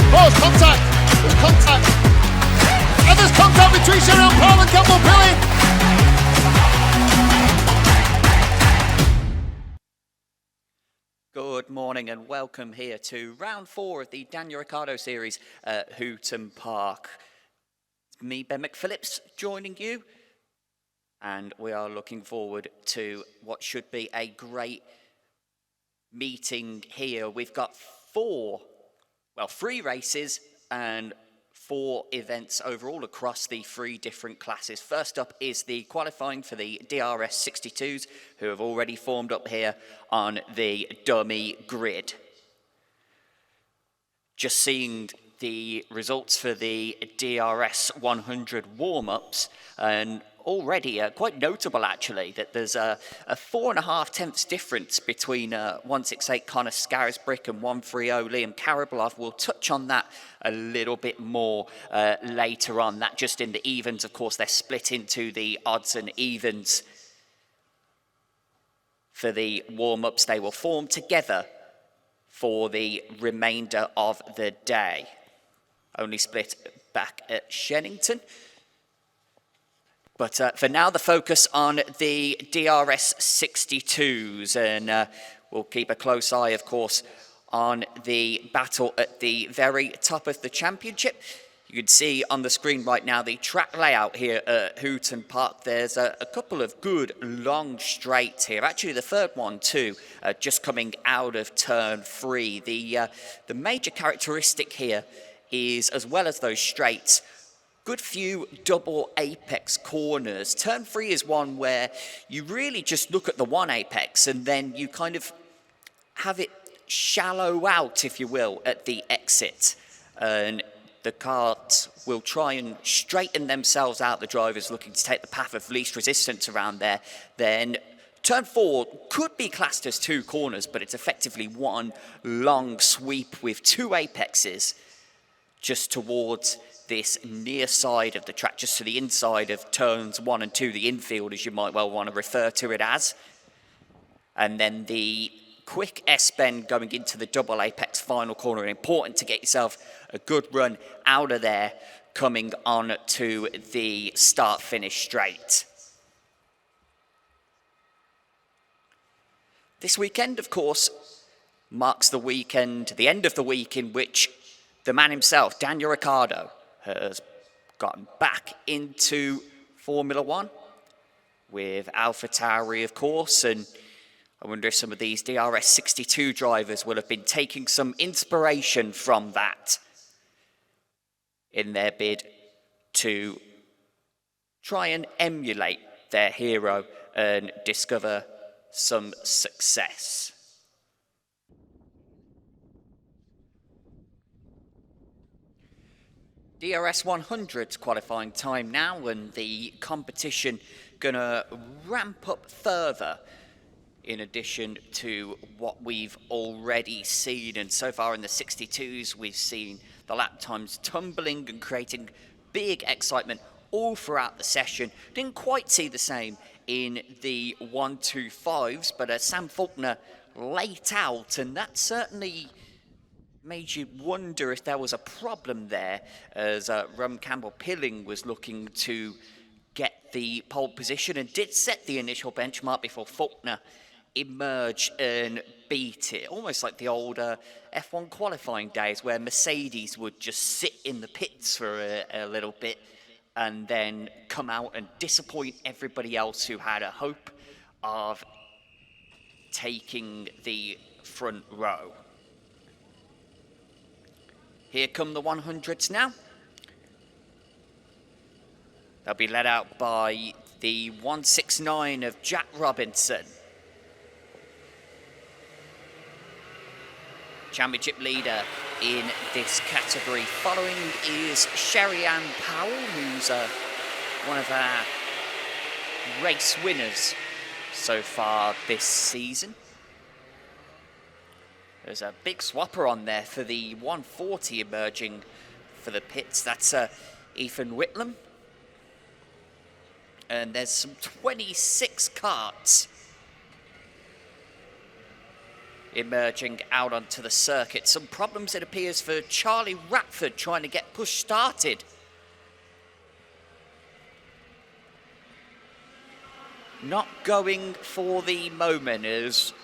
Oh, it's contact. There's contact. And there's contact between Sherry Paul and Campbell Pilling. Good morning and welcome here to round 4 of the Daniel Ricciardo Series at Hooton Park. It's me, Ben McPhillips, joining you, and we are looking forward to what should be a great meeting here. We've got 3 races and 4 events overall across the 3 different classes. First up is the qualifying for the DRS62s, who have already formed up here on the dummy grid. Just seeing the results for the DRS100 warm-ups, and already quite notable actually that there's a 4.5 tenths difference between 168 Connor Scarisbrick and 130 Liam Karabalov. We'll touch on that a little bit more later on. That just in the evens, of course, they're split into the odds and evens. For the warm-ups, they will form together for the remainder of the day. Only split back at Shennington. But for now, the focus on the DRS62s, and we'll keep a close eye, of course, on the battle at the very top of the championship. You can see on the screen right now the track layout here at Hooton Park. There's a couple of good long straights here. Actually, the third one too, just coming out of turn 3. The major characteristic here is, as well as those straights, good few double apex corners. Turn 3 is one where you really just look at the one apex and then you kind of have it shallow out, if you will, at the exit. And the carts will try and straighten themselves out, the drivers looking to take the path of least resistance around there. Then turn 4 could be classed as 2 corners, but it's effectively one long sweep with 2 apexes just towards this near side of the track, just to the inside of turns 1 and 2, the infield, as you might well want to refer to it as. And then the quick S-bend going into the double apex final corner. Important to get yourself a good run out of there coming on to the start-finish straight. This weekend, of course, marks the weekend, the end of the week in which the man himself, Daniel Ricciardo, has gotten back into Formula One with AlphaTauri, of course, and I wonder if some of these DRS62 drivers will have been taking some inspiration from that in their bid to try and emulate their hero and discover some success. DRS100's qualifying time now, and the competition gonna ramp up further in addition to what we've already seen. And so far in the 62s, we've seen the lap times tumbling and creating big excitement all throughout the session. Didn't quite see the same in the 125s, but Sam Faulkner late out, and that certainly made you wonder if there was a problem there, as Campbell Pilling was looking to get the pole position and did set the initial benchmark before Faulkner emerged and beat it. Almost like the old F1 qualifying days where Mercedes would just sit in the pits for a little bit and then come out and disappoint everybody else who had a hope of taking the front row. Here come the 100s now. They'll be led out by the 169 of Jack Robinson. Championship leader in this category. Following is Sherry-Ann Powell, who's one of our race winners so far this season. There's a big swapper on there for the 140 emerging for the pits. That's Ethan Whitlam. And there's some 26 carts emerging out onto the circuit. Some problems, it appears, for Charlie Ratford trying to get push started. Not going for the moment as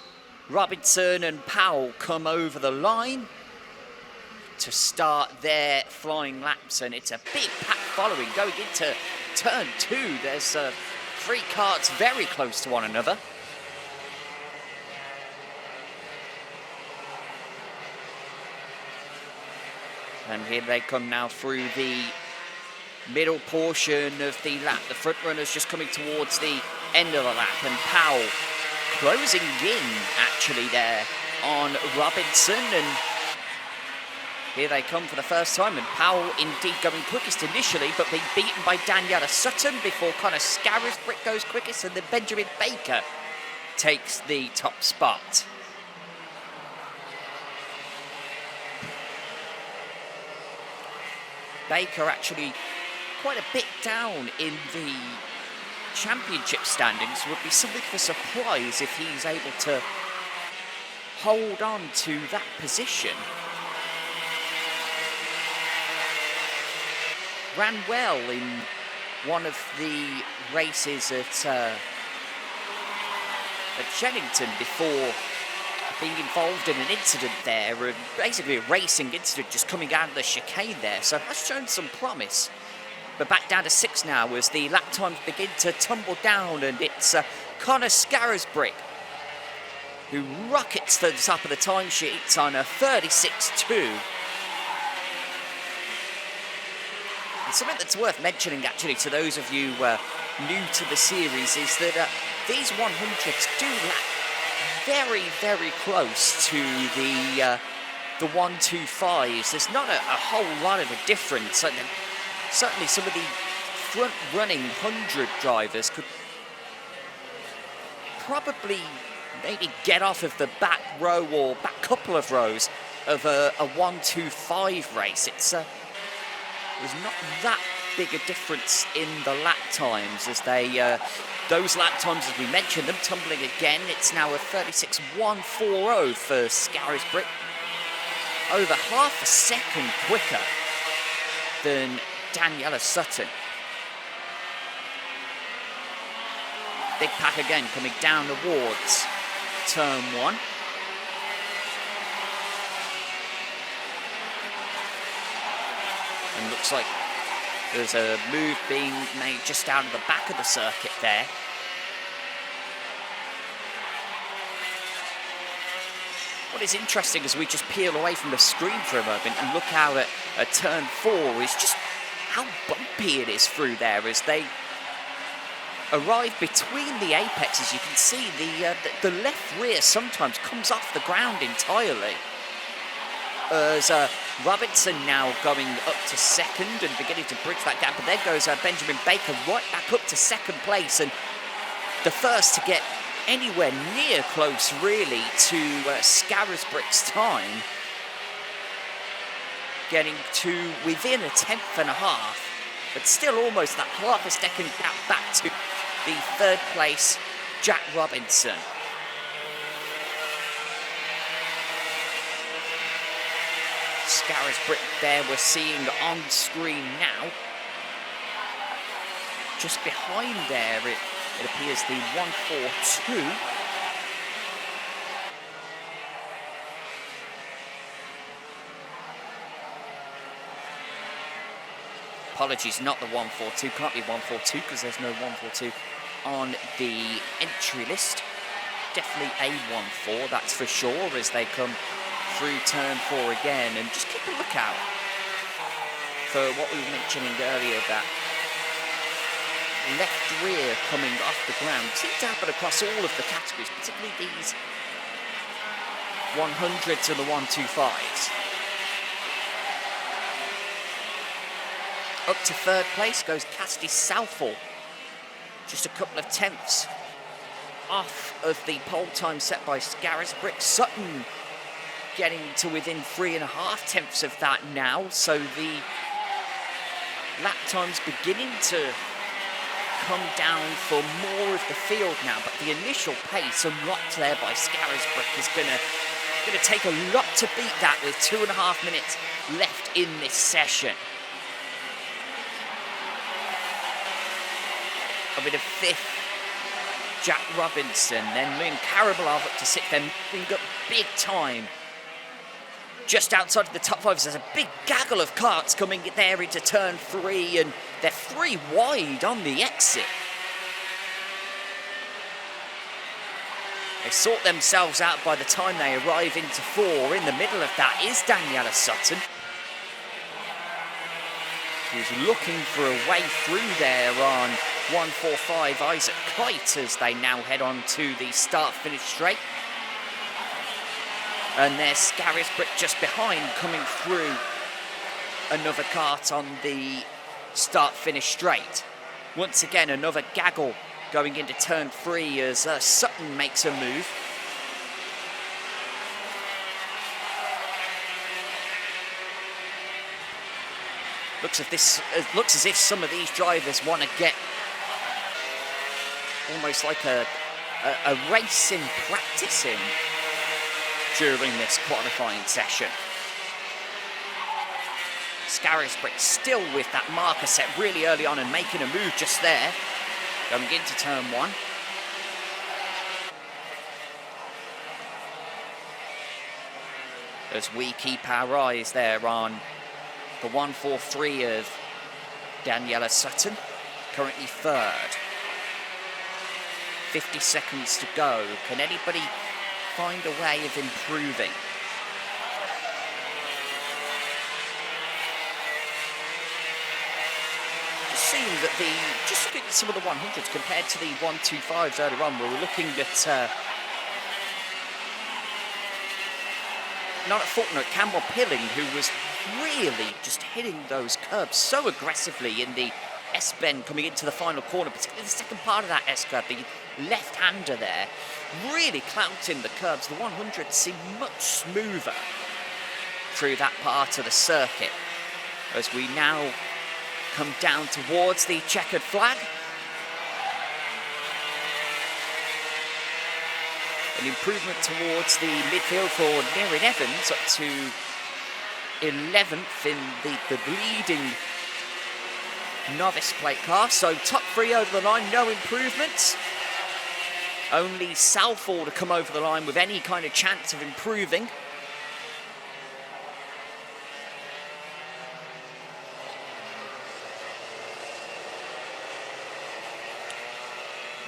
Robinson and Powell come over the line to start their flying laps, and it's a big pack following going into turn 2. There's 3 karts very close to one another. And here they come now through the middle portion of the lap. The front runners just coming towards the end of the lap, and Powell closing in actually there on Robinson, and here they come for the first time, and Powell indeed going quickest initially, but being beaten by Daniel Sutton before Connor Scarisbrick goes quickest, and then Benjamin Baker takes the top spot. Baker actually quite a bit down in the championship standings. Would be something of a surprise if he's able to hold on to that position. Ran well in one of the races at Shennington before being involved in an incident there, and basically a racing incident just coming out of the chicane there, so has shown some promise. But back down to 6 now as the lap times begin to tumble down, and it's Connor Scarisbrick who rockets to the top of the timesheets on a 36.2. And something that's worth mentioning actually to those of you new to the series is that these 100s do lap very, very close to the 125s. There's not a whole lot of a difference. And certainly some of the front-running 100 drivers could probably maybe get off of the back row or back couple of rows of a 125 race. There's not that big a difference in the lap times as they those lap times, as we mentioned them, tumbling again. It's now a 36.140 for Scarisbrick, over half a second quicker than Daniela Sutton. Big pack again coming down towards turn 1. And looks like there's a move being made just out of the back of the circuit there. What is interesting as we just peel away from the screen for a moment and look out at turn 4 is just how bumpy it is through there as they arrive between the apexes. You can see the left rear sometimes comes off the ground entirely. As Robinson now going up to second and beginning to bridge that gap, but there goes Benjamin Baker right back up to second place, and the first to get anywhere near close really to Scarisbrick's time, getting to within a 10th and a half, but still almost that half a second gap back to the third place Jack Robinson. Scarisbrick there we're seeing on screen now. Just behind there it appears the 142. Apologies, not the 142, can't be 142 because there's no 142 on the entry list. Definitely a 1-4, that's for sure, as they come through turn 4 again, and just keep a lookout for what we were mentioning earlier, that left rear coming off the ground. Seems to happen across all of the categories, particularly these 100s and the 125s. Up to third place goes Cassidy Southall, just a couple of tenths off of the pole time set by Scarisbrick. Sutton getting to within 3.5 tenths of that now, so the lap times beginning to come down for more of the field now, but the initial pace unlocked there by Scarisbrick is going to Going to take a lot to beat that with 2.5 minutes left in this session. Up in a 5th, Jack Robinson, then Liam Karabalov up to 6th, then moving up big time. Just outside of the top 5, there's a big gaggle of karts coming there into turn 3, and they're 3 wide on the exit. They sort themselves out by the time they arrive into 4. In the middle of that is Daniel Sutton, who's looking for a way through there on 145 Isaac Kite as they now head on to the start-finish straight. And there's Scarisbrick just behind, coming through another kart on the start-finish straight. Once again, another gaggle going into turn 3 as Sutton makes a move. Looks as if some of these drivers want to get almost like a race in practicing during this qualifying session. Scarisbrick still with that marker set really early on and making a move just there, going into turn 1. As we keep our eyes there on the 143 of Daniela Sutton, currently 3rd. 50 seconds to go. Can anybody find a way of improving? Just seeing that just looking at some of the 100s compared to the 125s earlier on, we were looking at not at Fulton, at Campbell Pilling, who was really just hitting those curbs so aggressively in the S-bend coming into the final corner, particularly the second part of that S-curve, the left-hander there, really clouting the curbs. The 100 seem much smoother through that part of the circuit. As we now come down towards the checkered flag. An improvement towards the midfield for Nerin Evans, up to 11th in the leading novice plate car. So top 3 over the line, no improvements. Only Southall to come over the line with any kind of chance of improving.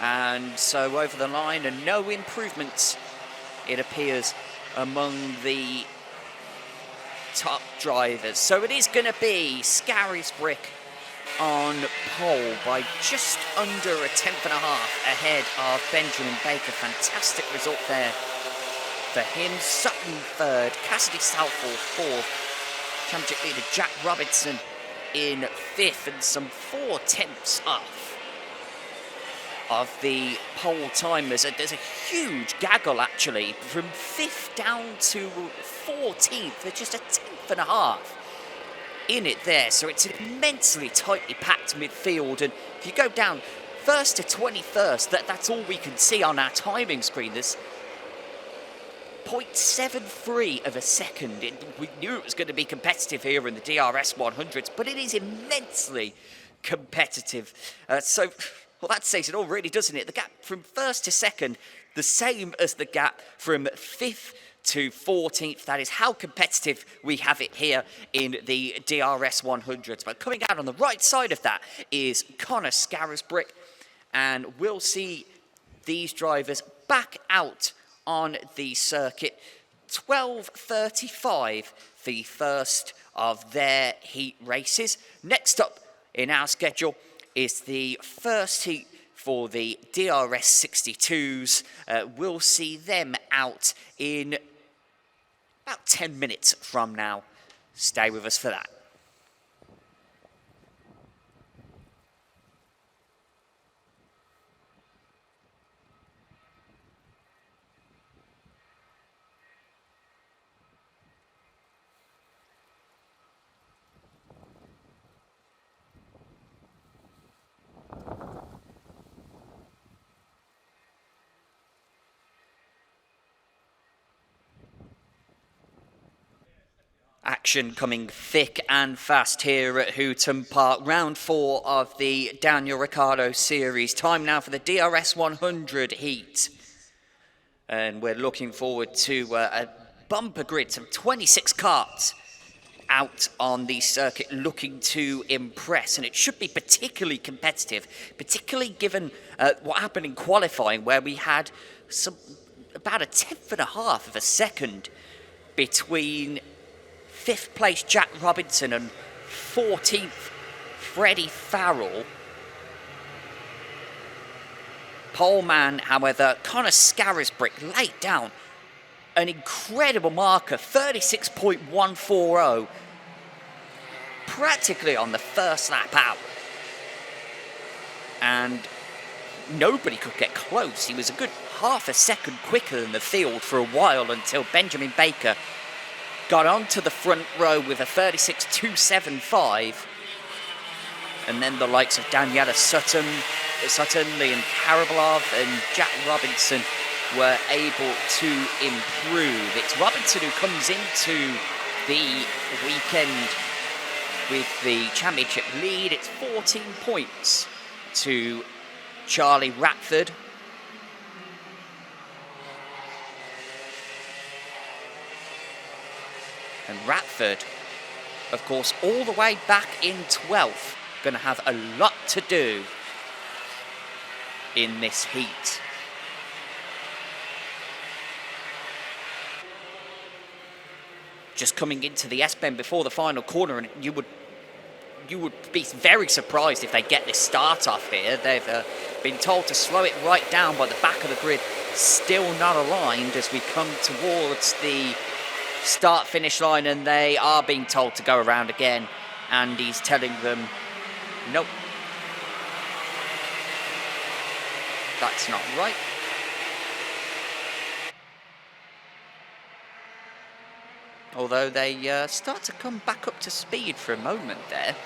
And so over the line, and no improvements, it appears, among the top drivers. So it is going to be Scarisbrick on pole by just under a 1/10.5 ahead of Benjamin Baker. Fantastic result there for him. Sutton 3rd, Cassidy Southall 4th, championship leader Jack Robinson in 5th, and some 4/10 off of the pole timers. There's a huge gaggle actually from 5th down to 14th. There's just a 1/10.5 in it there, so it's an immensely tightly packed midfield. And if you go down 1st to 21st, that's all we can see on our timing screen. There's 0.73 of a second. We knew it was going to be competitive here in the DRS100s, but it is immensely competitive. Well, that says it all, really, doesn't it? The gap from 1st to 2nd, the same as the gap from 5th to 14th. That is how competitive we have it here in the DRS100s. But coming out on the right side of that is Connor Scarisbrick, and we'll see these drivers back out on the circuit. 12:35 for the first of their heat races. Next up in our schedule is the first heat for the DRS62s. We'll see them out in about 10 minutes from now. Stay with us for that. Action coming thick and fast here at Hooton Park. Round 4 of the Daniel Ricciardo Series. Time now for the DRS100 heat. And we're looking forward to a bumper grid, some 26 karts out on the circuit looking to impress. And it should be particularly competitive, particularly given what happened in qualifying, where we had about a 1/10 of a second between 5th place Jack Robinson and 14th Freddie Farrell. Poleman, however, Connor Scarisbrick laid down an incredible marker, 36.140, practically on the first lap out. And nobody could get close. He was a good half a second quicker than the field for a while until Benjamin Baker got onto the front row with a 36.275. And then the likes of Daniela Sutton, Liam Karabalov and Jack Robinson were able to improve. It's Robinson who comes into the weekend with the championship lead. It's 14 points to Charlie Ratford. And Ratford, of course, all the way back in 12th, going to have a lot to do in this heat. Just coming into the S-bend before the final corner, and you would be very surprised if they get this start off here. They've been told to slow it right down by the back of the grid, still not aligned as we come towards the start-finish line, and they are being told to go around again, and he's telling them, nope, that's not right. Although they start to come back up to speed for a moment there.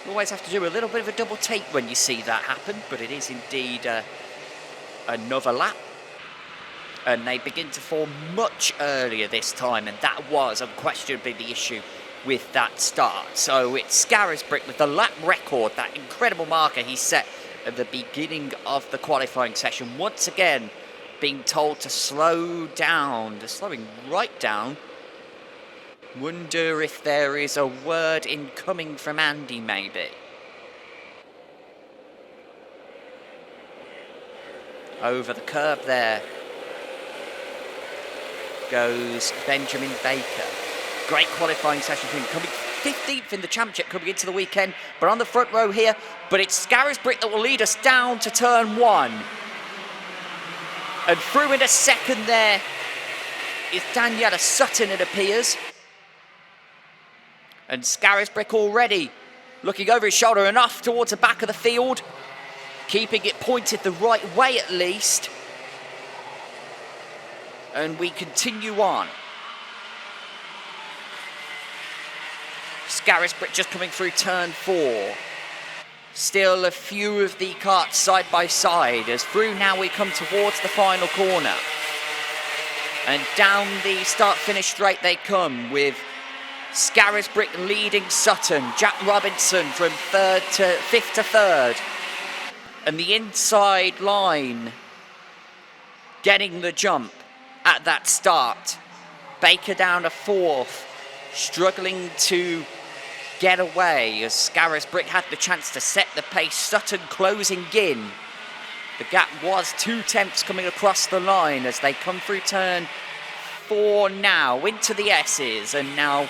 You always have to do a little bit of a double take when you see that happen, but it is indeed another lap. And they begin to form much earlier this time, and that was unquestionably the issue with that start. So it's Scarisbrick with the lap record, that incredible marker he set at the beginning of the qualifying session. Once again, being told to slow down, to slowing right down. Wonder if there is a word incoming from Andy, maybe. Over the curb there goes Benjamin Baker. Great qualifying session for him, coming 15th in the championship coming into the weekend, but on the front row here. But it's Scarisbrick that will lead us down to turn 1. And through in a second there is Daniela Sutton, it appears. And Scarisbrick already looking over his shoulder and off towards the back of the field, keeping it pointed the right way at least. And we continue on. Scarisbrick just coming through turn 4. Still a few of the karts side by side as through now we come towards the final corner. And down the start-finish straight they come with Scarisbrick leading Sutton, Jack Robinson from 5th to 3rd. And the inside line getting the jump at that start. Baker down to 4th, struggling to get away as Scarisbrick had the chance to set the pace. Sutton closing in. The gap was 2/10 coming across the line as they come through turn 4 now into the S's and now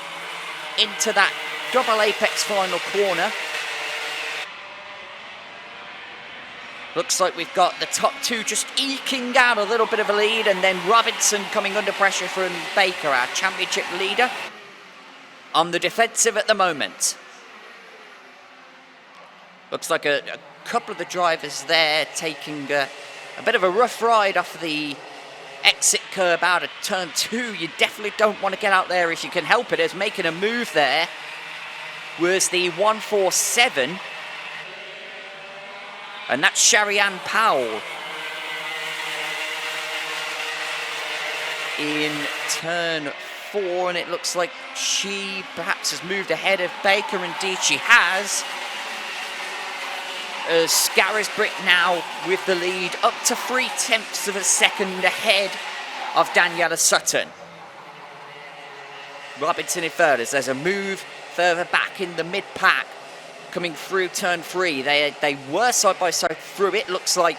into that double apex final corner. Looks like we've got the top 2 just eking out a little bit of a lead, and then Robinson coming under pressure from Baker, our championship leader, on the defensive at the moment. Looks like a couple of the drivers there taking a bit of a rough ride off the exit curb out of turn 2. You definitely don't want to get out there if you can help it, as making a move there was the 147. And that's Sharianne Powell in turn 4, and it looks like she perhaps has moved ahead of Baker. Indeed, she has. As Scarisbrick now with the lead, up to 0.3 of a second ahead of Daniela Sutton. Robinson in third as there's a move further back in the mid-pack coming through turn 3. They were side by side through it. Looks like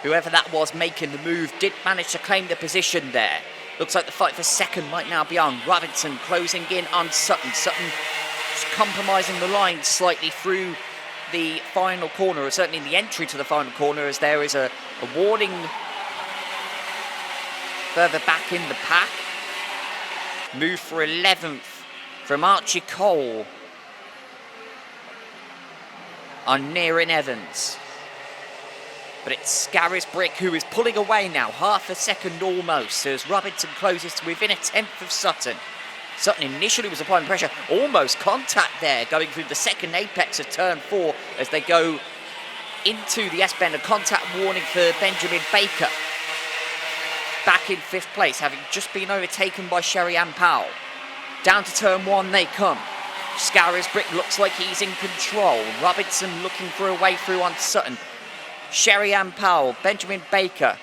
whoever that was making the move did manage to claim the position there. Looks like the fight for second might now be on. Robinson closing in on Sutton. Sutton compromising the line slightly through the final corner, or certainly the entry to the final corner, as there is a warning further back in the pack. Move for 11th from Archie Cole on Nearin Evans. But it's Scarisbrick who is pulling away now, half a second almost, as Robinson closes to within 1/10 of Sutton. Sutton initially was applying pressure, almost contact there, going through the second apex of turn 4 as they go into the S-bend. A contact warning for Benjamin Baker. Back in 5th place, having just been overtaken by Sherry-Ann Powell. Down to turn 1 they come. Scarisbrick looks like he's in control. Robinson looking for a way through on Sutton. Sherry-Ann Powell, Benjamin Baker,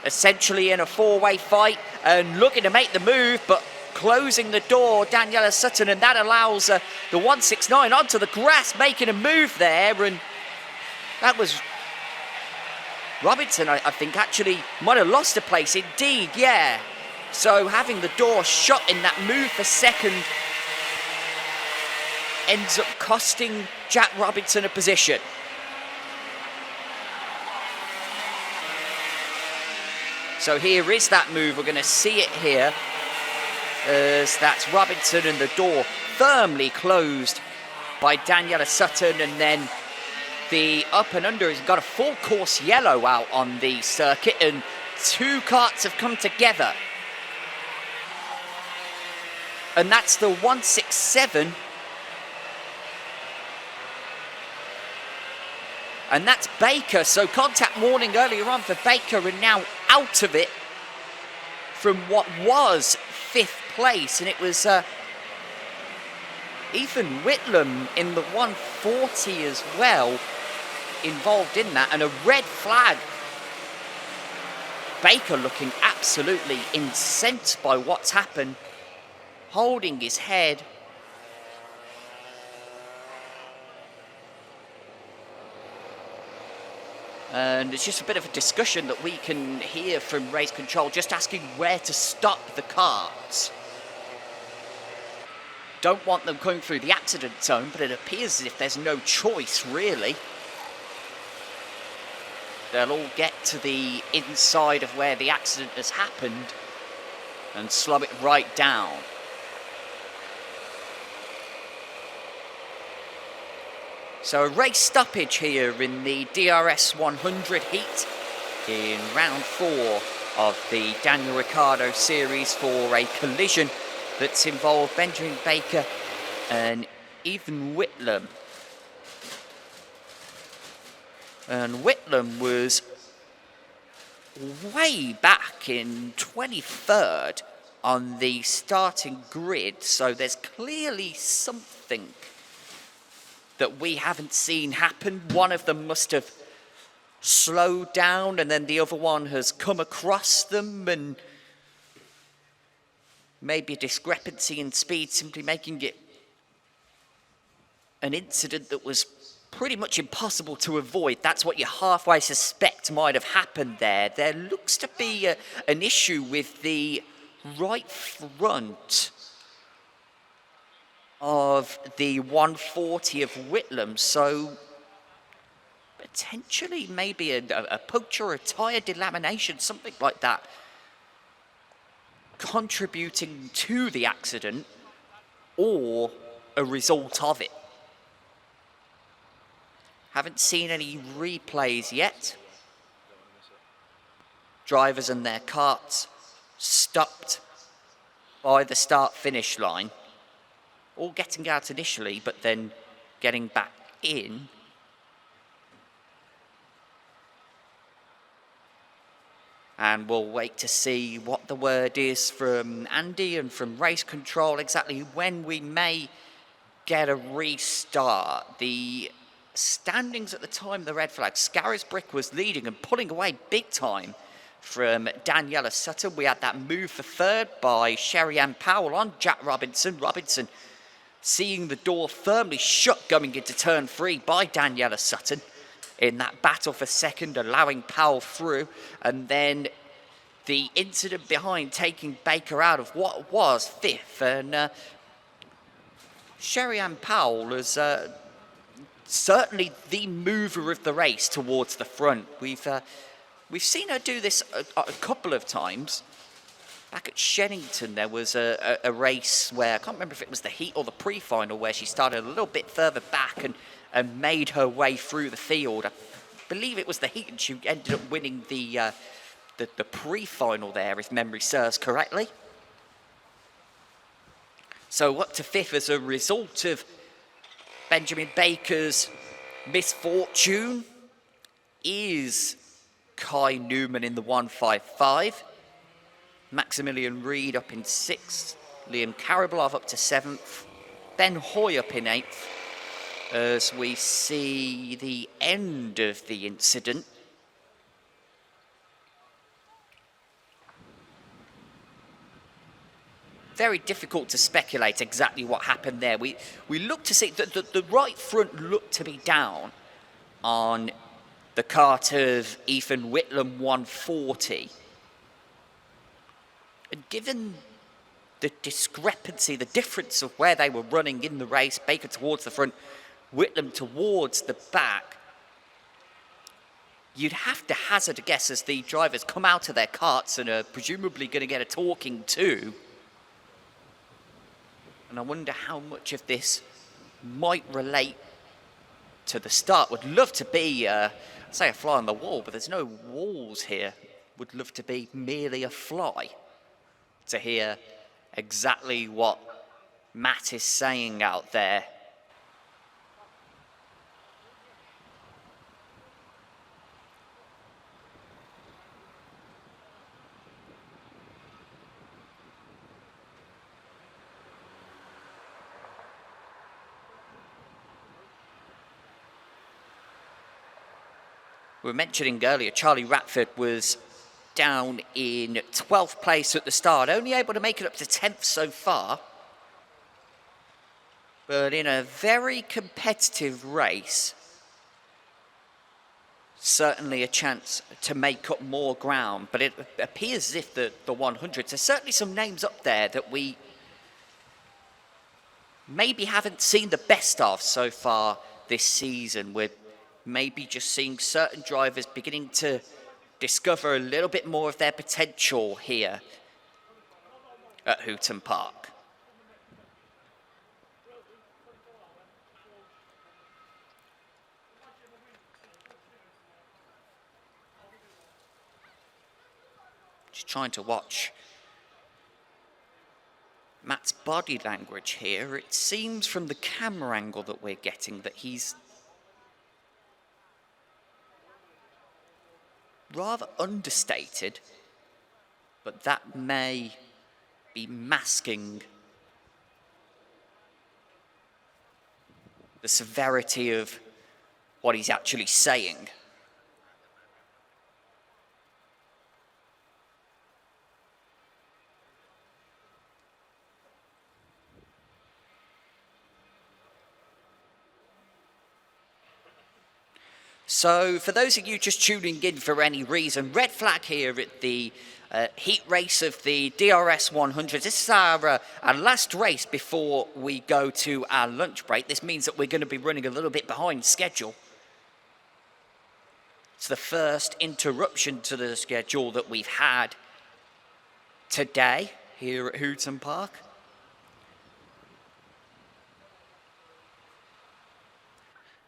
essentially in a 4-way fight and looking to make the move, but closing the door, Daniela Sutton, and that allows the 169 onto the grass, making a move there, and that was Robinson, I think, actually might have lost a place. Indeed, yeah. So having the door shut in that move for second ends up costing Jack Robinson a position. So here is that move. We're going to see it here, as that's Robinson and the door firmly closed by Daniela Sutton, and then the up and under has got a full course yellow out on the circuit, and 2 carts have come together. And that's the 167. And that's Baker, so contact warning earlier on for Baker, and now out of it from what was 5th place. And it was Ethan Whitlam in the 140 as well, involved in that, and a red flag. Baker looking absolutely incensed by what's happened, holding his head. And it's just a bit of a discussion that we can hear from race control, just asking where to stop the carts. Don't want them going through the accident zone, but it appears as if there's no choice, really. They'll all get to the inside of where the accident has happened and slow it right down. So a race stoppage here in the DRS100 heat in round 4 of the Daniel Ricciardo Series for a collision that's involved Benjamin Baker and Ethan Whitlam. And Whitlam was way back in 23rd on the starting grid, so there's clearly something that we haven't seen happen. One of them must have slowed down, and then the other one has come across them, and maybe a discrepancy in speed, simply making it an incident that was pretty much impossible to avoid. That's what you halfway suspect might have happened there. There looks to be an issue with the right front of the 140 of Whitlam, so potentially maybe a puncture or a tyre delamination, something like that, contributing to the accident or a result of it. Haven't seen any replays yet. Drivers and their carts stopped by the start-finish line. All getting out initially, but then getting back in. And we'll wait to see what the word is from Andy and from race control, exactly when we may get a restart. The standings at the time of the red flag, Scarisbrick was leading and pulling away big time from Daniela Sutton. We had that move for third by Sherry-Ann Powell on Jack Robinson. Robinson seeing the door firmly shut going into turn 3 by Daniela Sutton in that battle for second, allowing Powell through. And then the incident behind taking Baker out of what was 5th. And Sherry-Ann Powell is certainly the mover of the race towards the front. We've seen her do this a couple of times. Back at Shenington, there was a race where, I can't remember if it was the heat or the pre-final, where she started a little bit further back and made her way through the field. I believe it was the heat, and she ended up winning the pre-final there, if memory serves correctly. So up to 5th as a result of Benjamin Baker's misfortune is Kai Newman in the 155. Maximilian Reed up in 6th. Liam Karabalov up to 7th. Ben Hoy up in 8th. As we see the end of the incident. Very difficult to speculate exactly what happened there. We look to see that the right front looked to be down on the kart of Ethan Whitlam 140. And given the discrepancy, the difference of where they were running in the race, Baker towards the front, Whitlam towards the back, you'd have to hazard a guess as the drivers come out of their karts and are presumably going to get a talking to. And I wonder how much of this might relate to the start. Would love to be, say a fly on the wall, but there's no walls here. Would love to be merely a fly to hear exactly what Matt is saying out there. We were mentioning earlier, Charlie Ratford was down in 12th place at the start, only able to make it up to 10th so far. But in a very competitive race, certainly a chance to make up more ground. But it appears as if the 100s, there's certainly some names up there that we maybe haven't seen the best of so far this season. We're maybe just seeing certain drivers beginning to discover a little bit more of their potential here at Hooton Park. Just trying to watch Matt's body language here. It seems from the camera angle that we're getting that he's rather understated, but that may be masking the severity of what he's actually saying. So, for those of you just tuning in for any reason, red flag here at the heat race of the DRS100. This is our last race before we go to our lunch break. This means that we're going to be running a little bit behind schedule. It's the first interruption to the schedule that we've had today here at Hooton Park.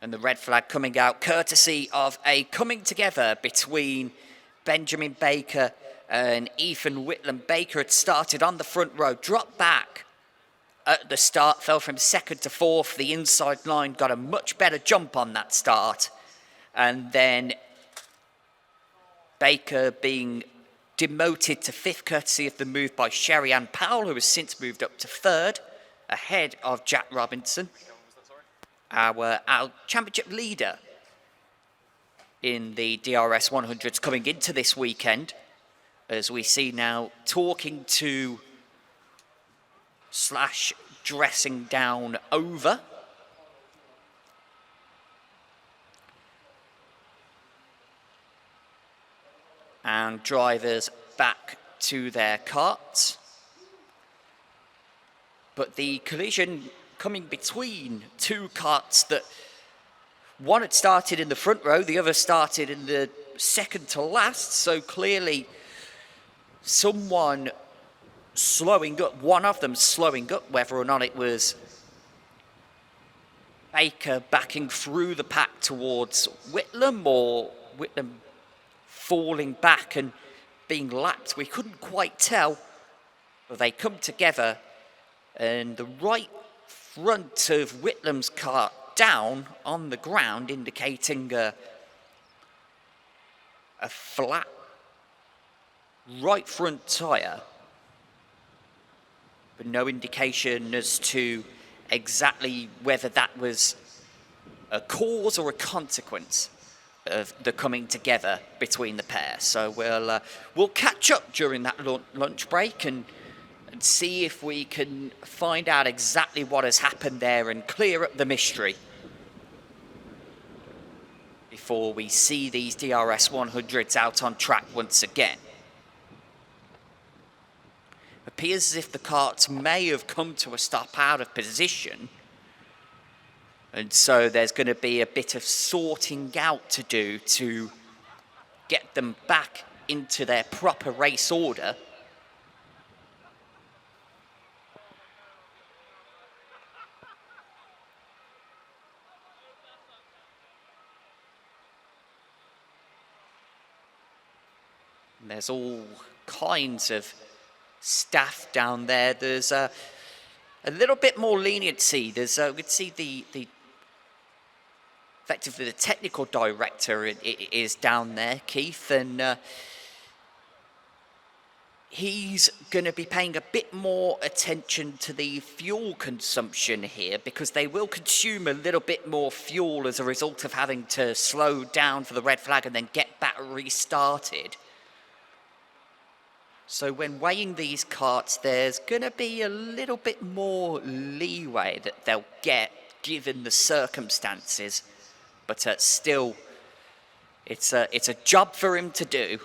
And the red flag coming out courtesy of a coming together between Benjamin Baker and Ethan Whitlam. Baker had started on the front row, dropped back at the start, fell from 2nd to 4th. The inside line got a much better jump on that start. And then Baker being demoted to 5th courtesy of the move by Sherry-Ann Powell, who has since moved up to 3rd, ahead of Jack Robinson, our championship leader in the DRS100s coming into this weekend, as we see now talking to / dressing down over. And drivers back to their karts. But the collision coming between two karts that one had started in the front row, the other started in the second to last, so clearly someone slowing up, one of them slowing up, whether or not it was Baker backing through the pack towards Whitlam or Whitlam falling back and being lapped. We couldn't quite tell, but they come together and the right front of Whitlam's car down on the ground, indicating a flat right front tyre, but no indication as to exactly whether that was a cause or a consequence of the coming together between the pair. So we'll catch up during that lunch break and see if we can find out exactly what has happened there and clear up the mystery before we see these DRS100s out on track once again. Appears as if the karts may have come to a stop out of position, and so there's going to be a bit of sorting out to do to get them back into their proper race order. And there's all kinds of staff down there. There's a little bit more leniency. There's we could see the effectively the technical director is down there, Keith, and he's going to be paying a bit more attention to the fuel consumption here, because they will consume a little bit more fuel as a result of having to slow down for the red flag and then get back restarted. So when weighing these karts, there's going to be a little bit more leeway that they'll get given the circumstances. But still, it's a job for him to do.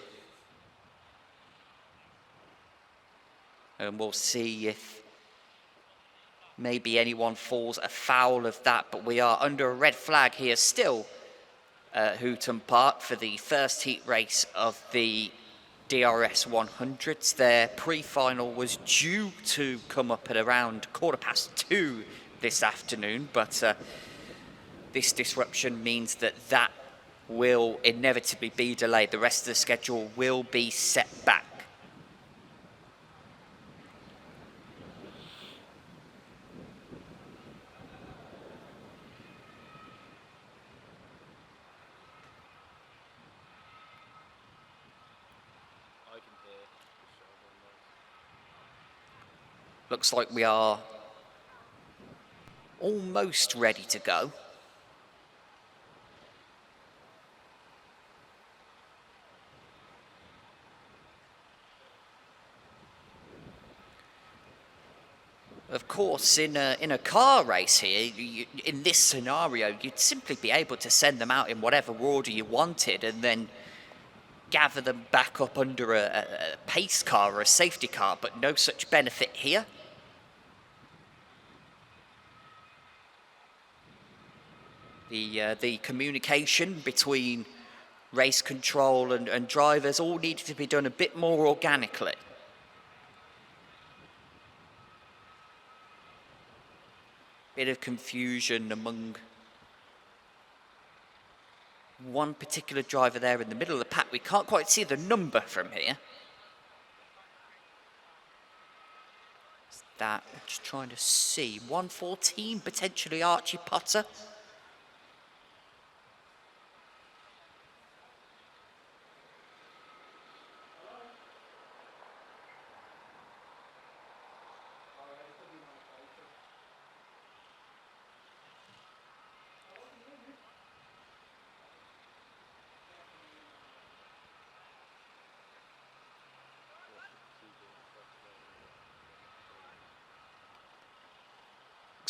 And we'll see if maybe anyone falls afoul of that. But we are under a red flag here still at Hooton Park for the first heat race of the DRS100s. Their pre-final was due to come up at around 2:15 this afternoon, but this disruption means that will inevitably be delayed. The rest of the schedule will be set back. Looks like we are almost ready to go. Of course, in a car race here, in this scenario, you'd simply be able to send them out in whatever order you wanted and then gather them back up under a pace car or a safety car, but no such benefit here. The communication between race control and drivers all needed to be done a bit more organically. Bit of confusion among one particular driver there in the middle of the pack. We can't quite see the number from here. Is that, I'm just trying to see, 114, potentially Archie Potter.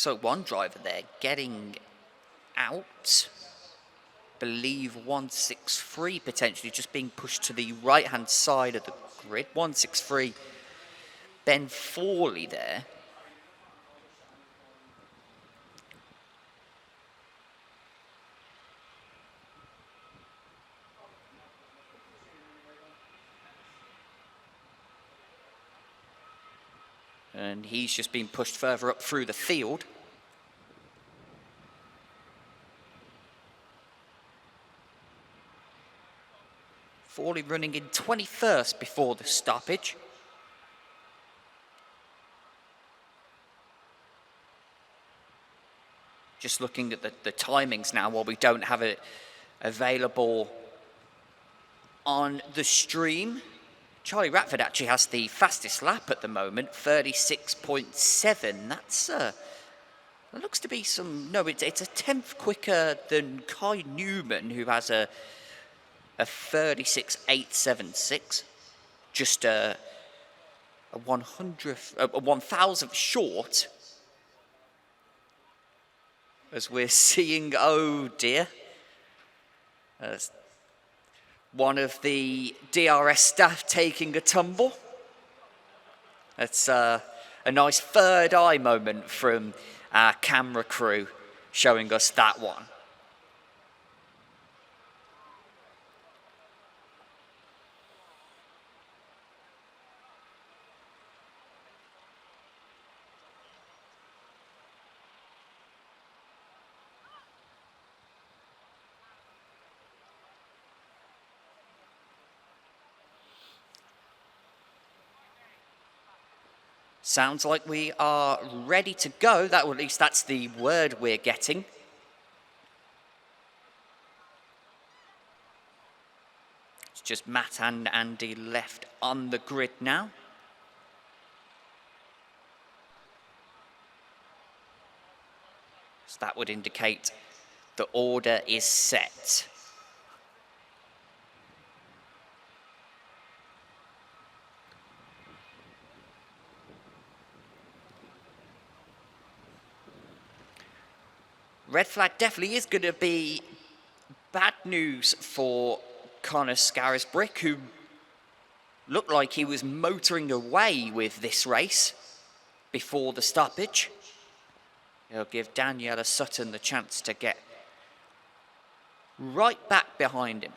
Looks like one driver there getting out. Believe 163 potentially just being pushed to the right-hand side of the grid. 163, Ben Fawley there. And he's just been pushed further up through the field. Fawley running in 21st before the stoppage. Just looking at the timings now while we don't have it available on the stream. Charlie Ratford actually has the fastest lap at the moment, 36.7. That's that looks to be some, no, it's a tenth quicker than Kai Newman, who has a 36.876, just a 1,000th short, as we're seeing, oh dear, one of the DRS staff taking a tumble. That's a nice third eye moment from our camera crew showing us that one. Sounds like we are ready to go. That, or at least that's the word we're getting. It's just Matt and Andy left on the grid now. So that would indicate the order is set. Red flag definitely is going to be bad news for Connor Scarisbrick, who looked like he was motoring away with this race before the stoppage. It'll give Daniela Sutton the chance to get right back behind him.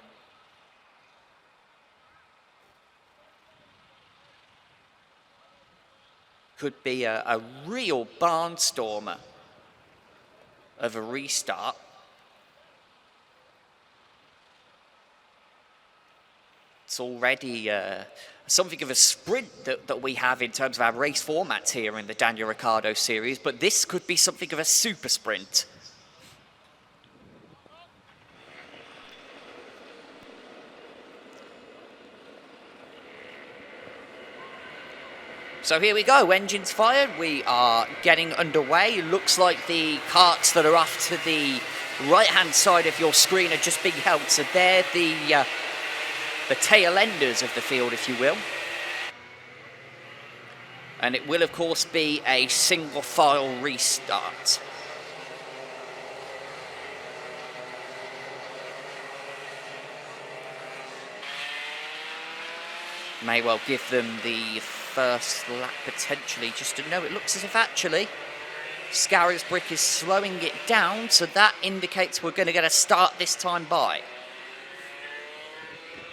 Could be a real barnstormer of a restart. It's already something of a sprint that we have in terms of our race formats here in the Daniel Ricciardo Series, but this could be something of a super sprint. So here we go, engines fired, we are getting underway. Looks like the karts that are off to the right-hand side of your screen are just being held. So they're the tail enders of the field, if you will. And it will, of course, be a single file restart. May well give them the first lap potentially, just to know. It looks as if actually Scarisbrick is slowing it down, so that indicates we're going to get a start this time by.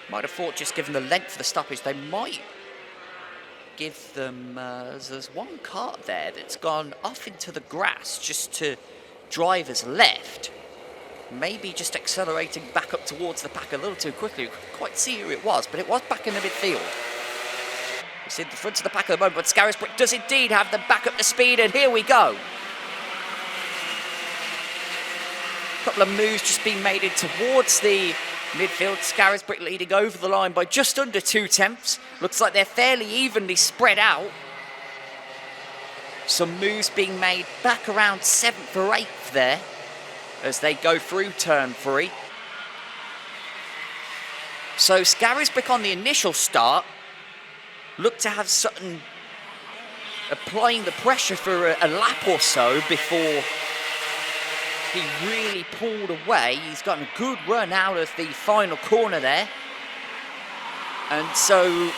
Might have thought, just given the length of the stoppage, they might give them, there's one kart there that's gone off into the grass just to drivers left. Maybe just accelerating back up towards the pack a little too quickly. Couldn't quite see who it was, but it was back in the midfield. It's in the front of the pack at the moment, but Scarisbrick does indeed have them back up to speed, and here we go. A couple of moves just being made in towards the midfield. Scarisbrick leading over the line by just under 2/10. Looks like they're fairly evenly spread out. Some moves being made back around 7th or 8th there as they go through turn 3. So Scarisbrick on the initial start looked to have Sutton applying the pressure for a lap or so before he really pulled away. He's gotten a good run out of the final corner there. And so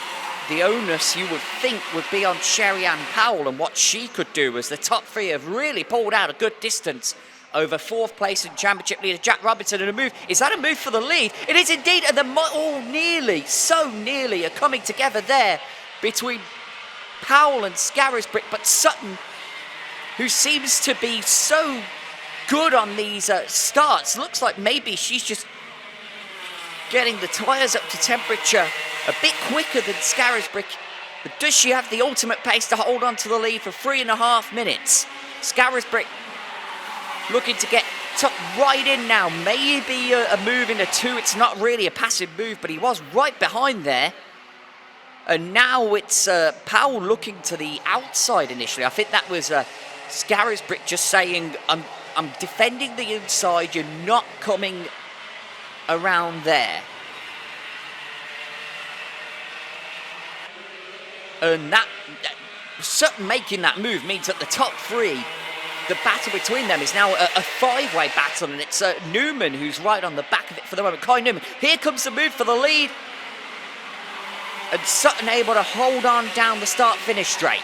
the onus, you would think, would be on Sherry-Ann Powell and what she could do, as the top three have really pulled out a good distance over fourth place and championship leader Jack Robinson. And a move, is that a move for the lead? It is indeed, and nearly, so nearly are coming together there between Powell and Scarisbrick, but Sutton, who seems to be so good on these starts, looks like maybe she's just getting the tyres up to temperature a bit quicker than Scarisbrick. But does she have the ultimate pace to hold on to the lead for 3.5 minutes? Scarisbrick looking to get tucked right in now. Maybe a move into two. It's not really a passive move, but he was right behind there. And now it's Powell looking to the outside initially. I think that was Scarisbrick just saying, I'm defending the inside, you're not coming around there. And that Sutton making that move means that the top three, the battle between them is now a five-way battle, and it's Newman who's right on the back of it for the moment. Kai Newman, here comes the move for the lead. And Sutton able to hold on down the start-finish straight.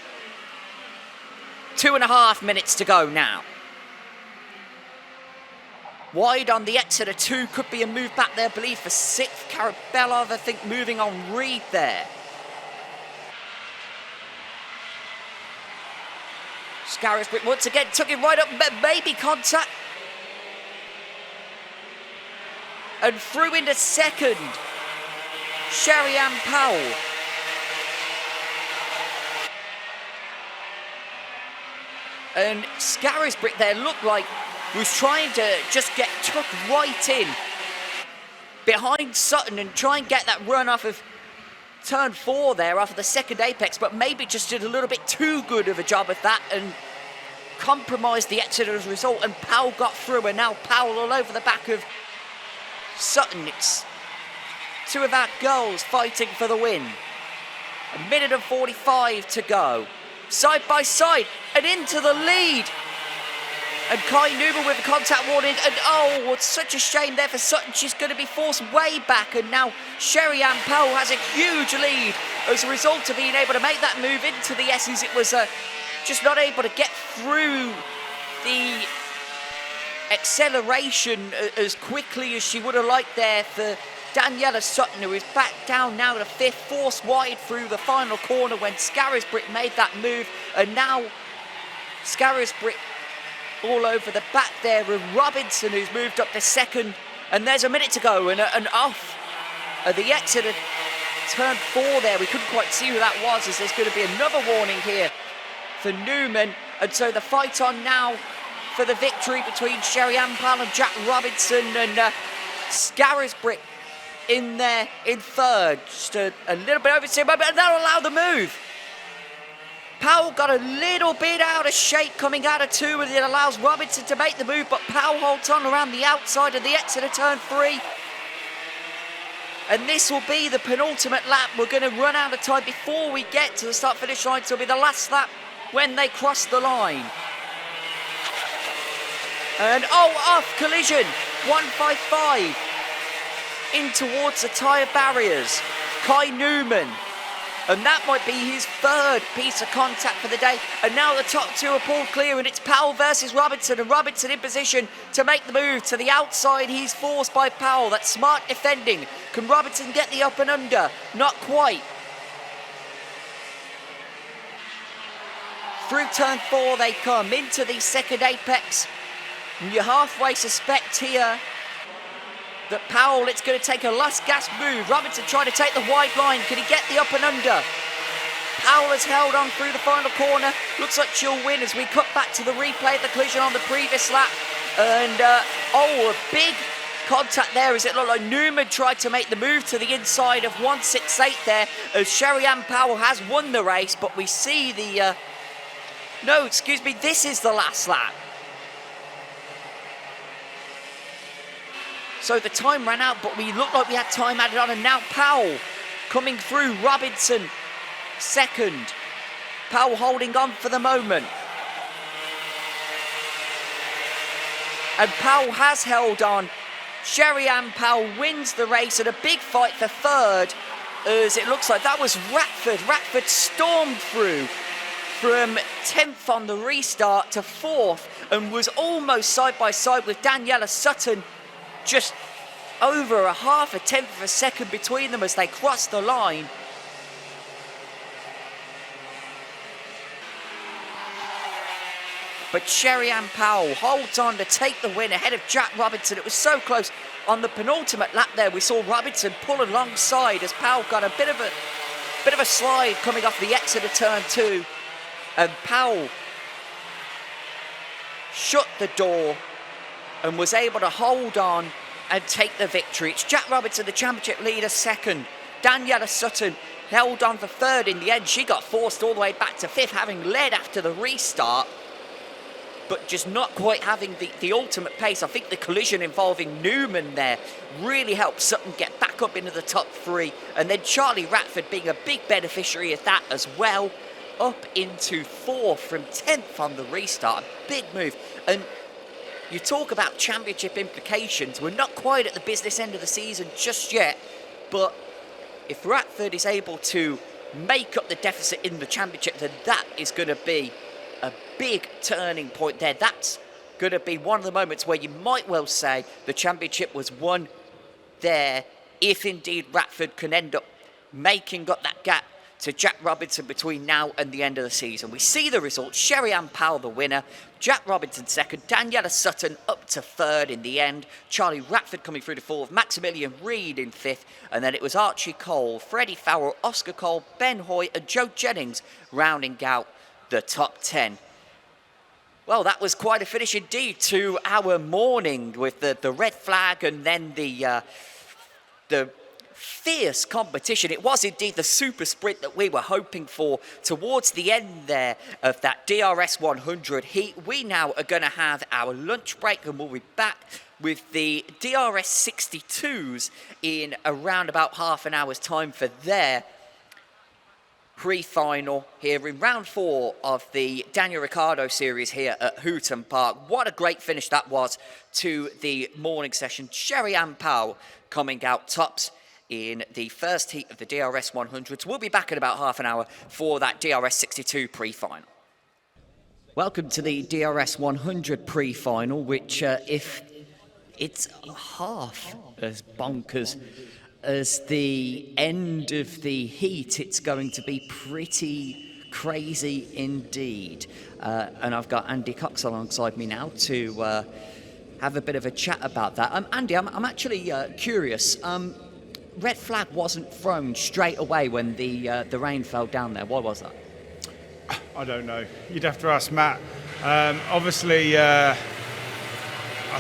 2.5 minutes to go now. Wide on the exit of 2, could be a move back there, I believe, for 6th. Karabelov, I think, moving on Reed there. Scarisbrick once again took it right up, maybe contact. And through into second, Sherry-Ann Powell. And Scarisbrick there looked like was trying to just get tucked right in behind Sutton and try and get that run off of turn 4 there off of the second apex, but maybe just did a little bit too good of a job of that and compromised the exit as a result, and Powell got through, and now Powell all over the back of Sutton. It's two of our girls fighting for the win. 1:45 to go. Side by side and into the lead. And Kai Newman with a contact warning, and oh, it's such a shame there for Sutton. She's going to be forced way back, and now Sherry-Ann Powell has a huge lead as a result of being able to make that move into the S's. It was just not able to get through the acceleration as quickly as she would have liked there for Daniela Sutton, who is back down now to 5th, forced wide through the final corner when Scarisbrick made that move, and now Scarisbrick all over the back there with Robinson, who's moved up to 2nd, and there's a minute to go, and off at the exit of turn 4 there. We couldn't quite see who that was, as there's going to be another warning here for Newman, and so the fight on now for the victory between Sherry-Ann Powell and Jack Robinson, and Scarisbrick in there in 3rd, just a little bit over to him, but that'll allow the move. Powell got a little bit out of shape coming out of 2, and it allows Robinson to make the move, but Powell holds on around the outside of the exit of turn 3. And this will be the penultimate lap. We're going to run out of time before we get to the start-finish line, so it'll be the last lap when they cross the line. And off collision, 155 in towards the tyre barriers. Kai Newman. And that might be his 3rd piece of contact for the day. And now the top 2 are pulled clear, and it's Powell versus Robinson. And Robinson in position to make the move to the outside. He's forced by Powell. That's smart defending. Can Robinson get the up and under? Not quite. Through turn 4 they come into the 2nd apex. And you halfway suspect here that Powell, it's going to take a last gasp move. Robinson trying to take the wide line. Can he get the up and under? Powell has held on through the final corner. Looks like she'll win as we cut back to the replay of the collision on the previous lap. And, a big contact there as it looked like Newman tried to make the move to the inside of 168 there, as Sherry-Ann Powell has won the race, but we see the... No, excuse me, this is the last lap. So the time ran out, but we looked like we had time added on, and now Powell coming through, Robinson 2nd. Powell holding on for the moment. And Powell has held on. Sherry-Ann Powell wins the race, and a big fight for third, as it looks like that was Ratford. Ratford stormed through from 10th on the restart to 4th and was almost side by side with Daniela Sutton, just over a half a tenth of a second between them as they crossed the line. But Sherry-Ann Powell holds on to take the win ahead of Jack Robinson. It was so close. On the penultimate lap there, we saw Robinson pull alongside as Powell got a bit of a slide coming off the exit of turn 2. And Powell shut the door and was able to hold on and take the victory. It's Jack Robinson, the championship leader, second. Daniela Sutton held on for third in the end. She got forced all the way back to 5th, having led after the restart, but just not quite having the ultimate pace. I think the collision involving Newman there really helped Sutton get back up into the top 3. And then Charlie Ratford being a big beneficiary of that as well, up into 4th from 10th on the restart. A big move. And you talk about championship implications. We're not quite at the business end of the season just yet, but if Ratford is able to make up the deficit in the championship, then that is going to be a big turning point there. That's going to be one of the moments where you might well say the championship was won there, if indeed Ratford can end up making up that gap to Jack Robinson between now and the end of the season. We see the results. Sherry-Ann Powell the winner, Jack Robinson second, Daniela Sutton up to third in the end, Charlie Ratford coming through to 4th, Maximilian Reed in 5th, and then it was Archie Cole, Freddie Farrell, Oscar Cole, Ben Hoy and Joe Jennings rounding out the top 10. Well, that was quite a finish indeed to our morning with the red flag and then the fierce competition. It was indeed the super sprint that we were hoping for towards the end there of that DRS100 heat. We now are going to have our lunch break and we'll be back with the DRS62s in around about half an hour's time for their pre-final here in round 4 of the Daniel Ricciardo Series here at Hooton Park. What a great finish that was to the morning session. Sherry-Ann Powell coming out tops in the first heat of the DRS100s. We'll be back in about half an hour for that DRS62 pre-final. Welcome to the DRS100 pre-final, which if it's half as bonkers as the end of the heat, it's going to be pretty crazy indeed. And I've got Andy Cox alongside me now to have a bit of a chat about that. Andy, I'm actually curious. Red flag wasn't thrown straight away when the rain fell down there. Why was that? I don't know. You'd have to ask Matt. Obviously, I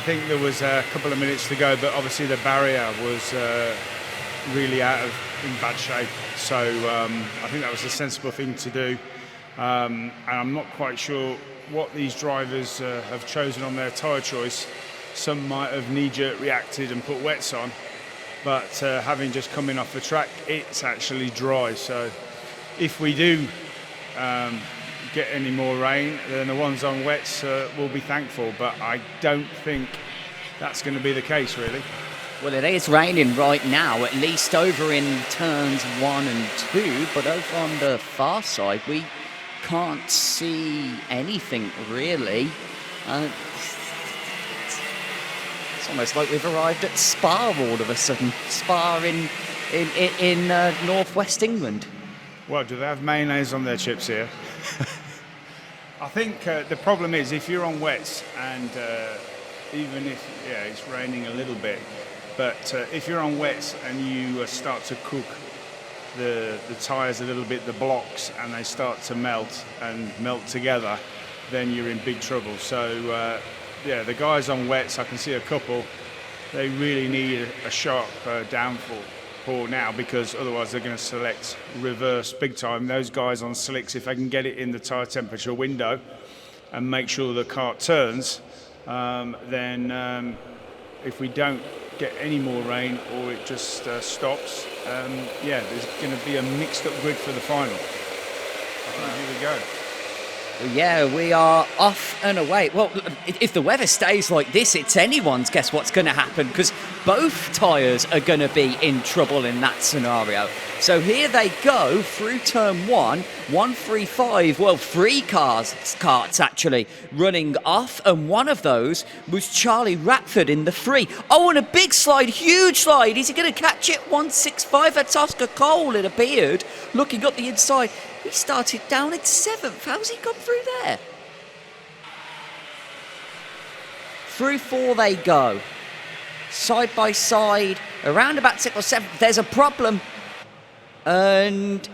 think there was a couple of minutes to go, but obviously the barrier was really in bad shape. So I think that was a sensible thing to do. And I'm not quite sure what these drivers have chosen on their tyre choice. Some might have knee-jerk reacted and put wets on, but having just come in off the track, it's actually dry. So if we do get any more rain, then the ones on wets will be thankful, but I don't think that's going to be the case, really. Well, it is raining right now, at least over in turns 1 and 2, but over on the far side, we can't see anything, really. It's almost like we've arrived at Spa all of a sudden. Spa in northwest England. Well, do they have mayonnaise on their chips here? I think the problem is if you're on wets and even if it's raining a little bit, but if you're on wets and you start to cook the tyres a little bit, the blocks, and they start to melt together, then you're in big trouble. So the guys on wets, I can see a couple, they really need a sharp downpour now, because otherwise they're going to select reverse big time. Those guys on slicks, if they can get it in the tyre temperature window and make sure the car turns, then if we don't get any more rain or it just stops, there's going to be a mixed up grid for the final. Here we go. Yeah, we are off and away. Well, if the weather stays like this, it's anyone's guess what's going to happen, because both tyres are going to be in trouble in that scenario. So here they go through turn 135. Well, three carts actually running off, and one of those was Charlie Ratford in the 3. Oh, and a big slide, huge slide. Is he going to catch it? 165. That's Oscar Cole, it appeared, looking up the inside. He started down in 7th. How's he gone through there? Through 4 they go. Side by side, around about 6th or 7th. There's a problem. And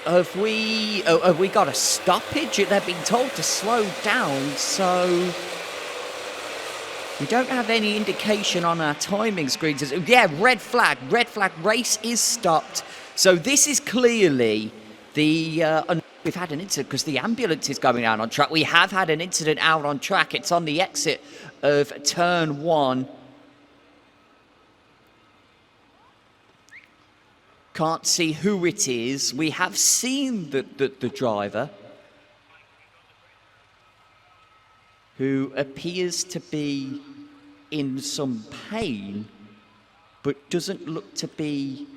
have we got a stoppage? They've been told to slow down, so we don't have any indication on our timing screens. Yeah, red flag, race is stopped. So this is clearly the... we've had an incident because the ambulance is going out on track. We have had an incident out on track. It's on the exit of turn 1. Can't see who it is. We have seen the driver, who appears to be in some pain, but doesn't look to be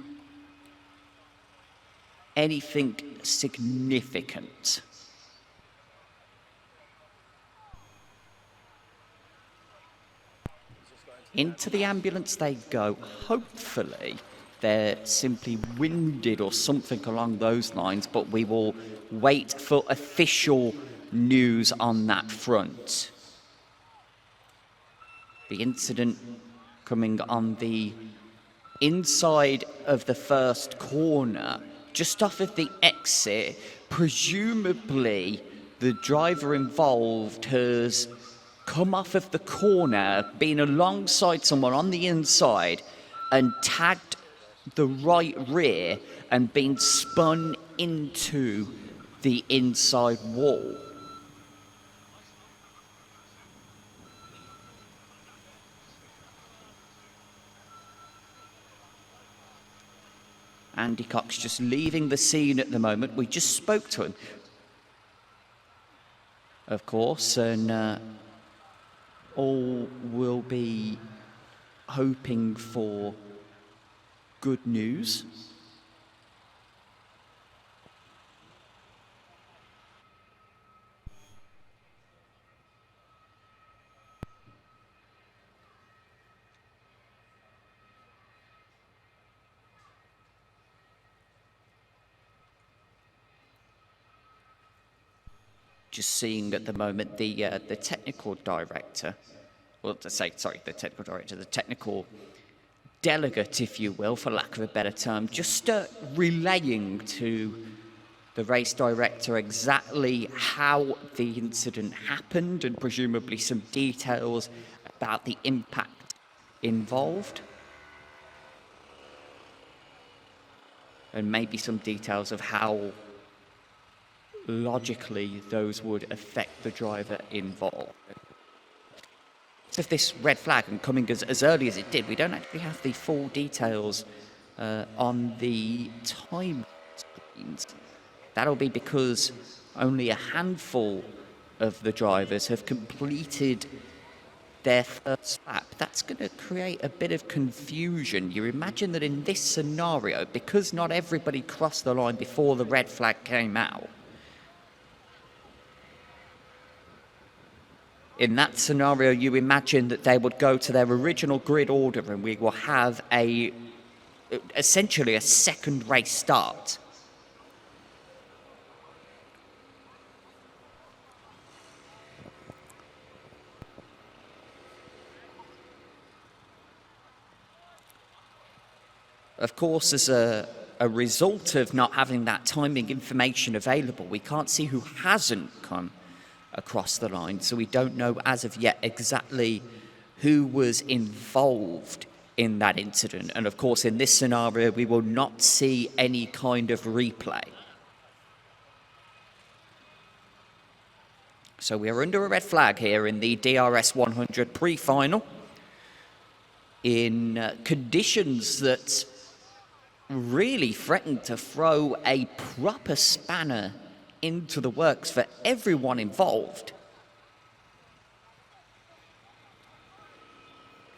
anything significant. Into the ambulance they go. Hopefully they're simply winded or something along those lines, but we will wait for official news on that front. The incident coming on the inside of the first corner, just off of the exit. Presumably the driver involved has come off of the corner, been alongside someone on the inside and tagged the right rear and been spun into the inside wall. Andy Cox just leaving the scene at the moment. We just spoke to him, of course, and all will be hoping for good news. Just seeing at the moment the technical director, well, to say, sorry, the technical director, the technical delegate, if you will, for lack of a better term, just relaying to the race director exactly how the incident happened and presumably some details about the impact involved. And maybe some details of how logically those would affect the driver involved. So if this red flag and coming as early as it did, we don't actually have the full details on the time screens. That'll be because only a handful of the drivers have completed their first lap. That's going to create a bit of confusion. You imagine that in this scenario, because not everybody crossed the line before the red flag came out, in that scenario, you imagine that they would go to their original grid order and we will have essentially a second race start. Of course, as a result of not having that timing information available, we can't see who hasn't come across the line, so we don't know as of yet exactly who was involved in that incident. And of course, in this scenario, we will not see any kind of replay. So we are under a red flag here in the DRS100 pre-final in conditions that really threatened to throw a proper spanner into the works for everyone involved.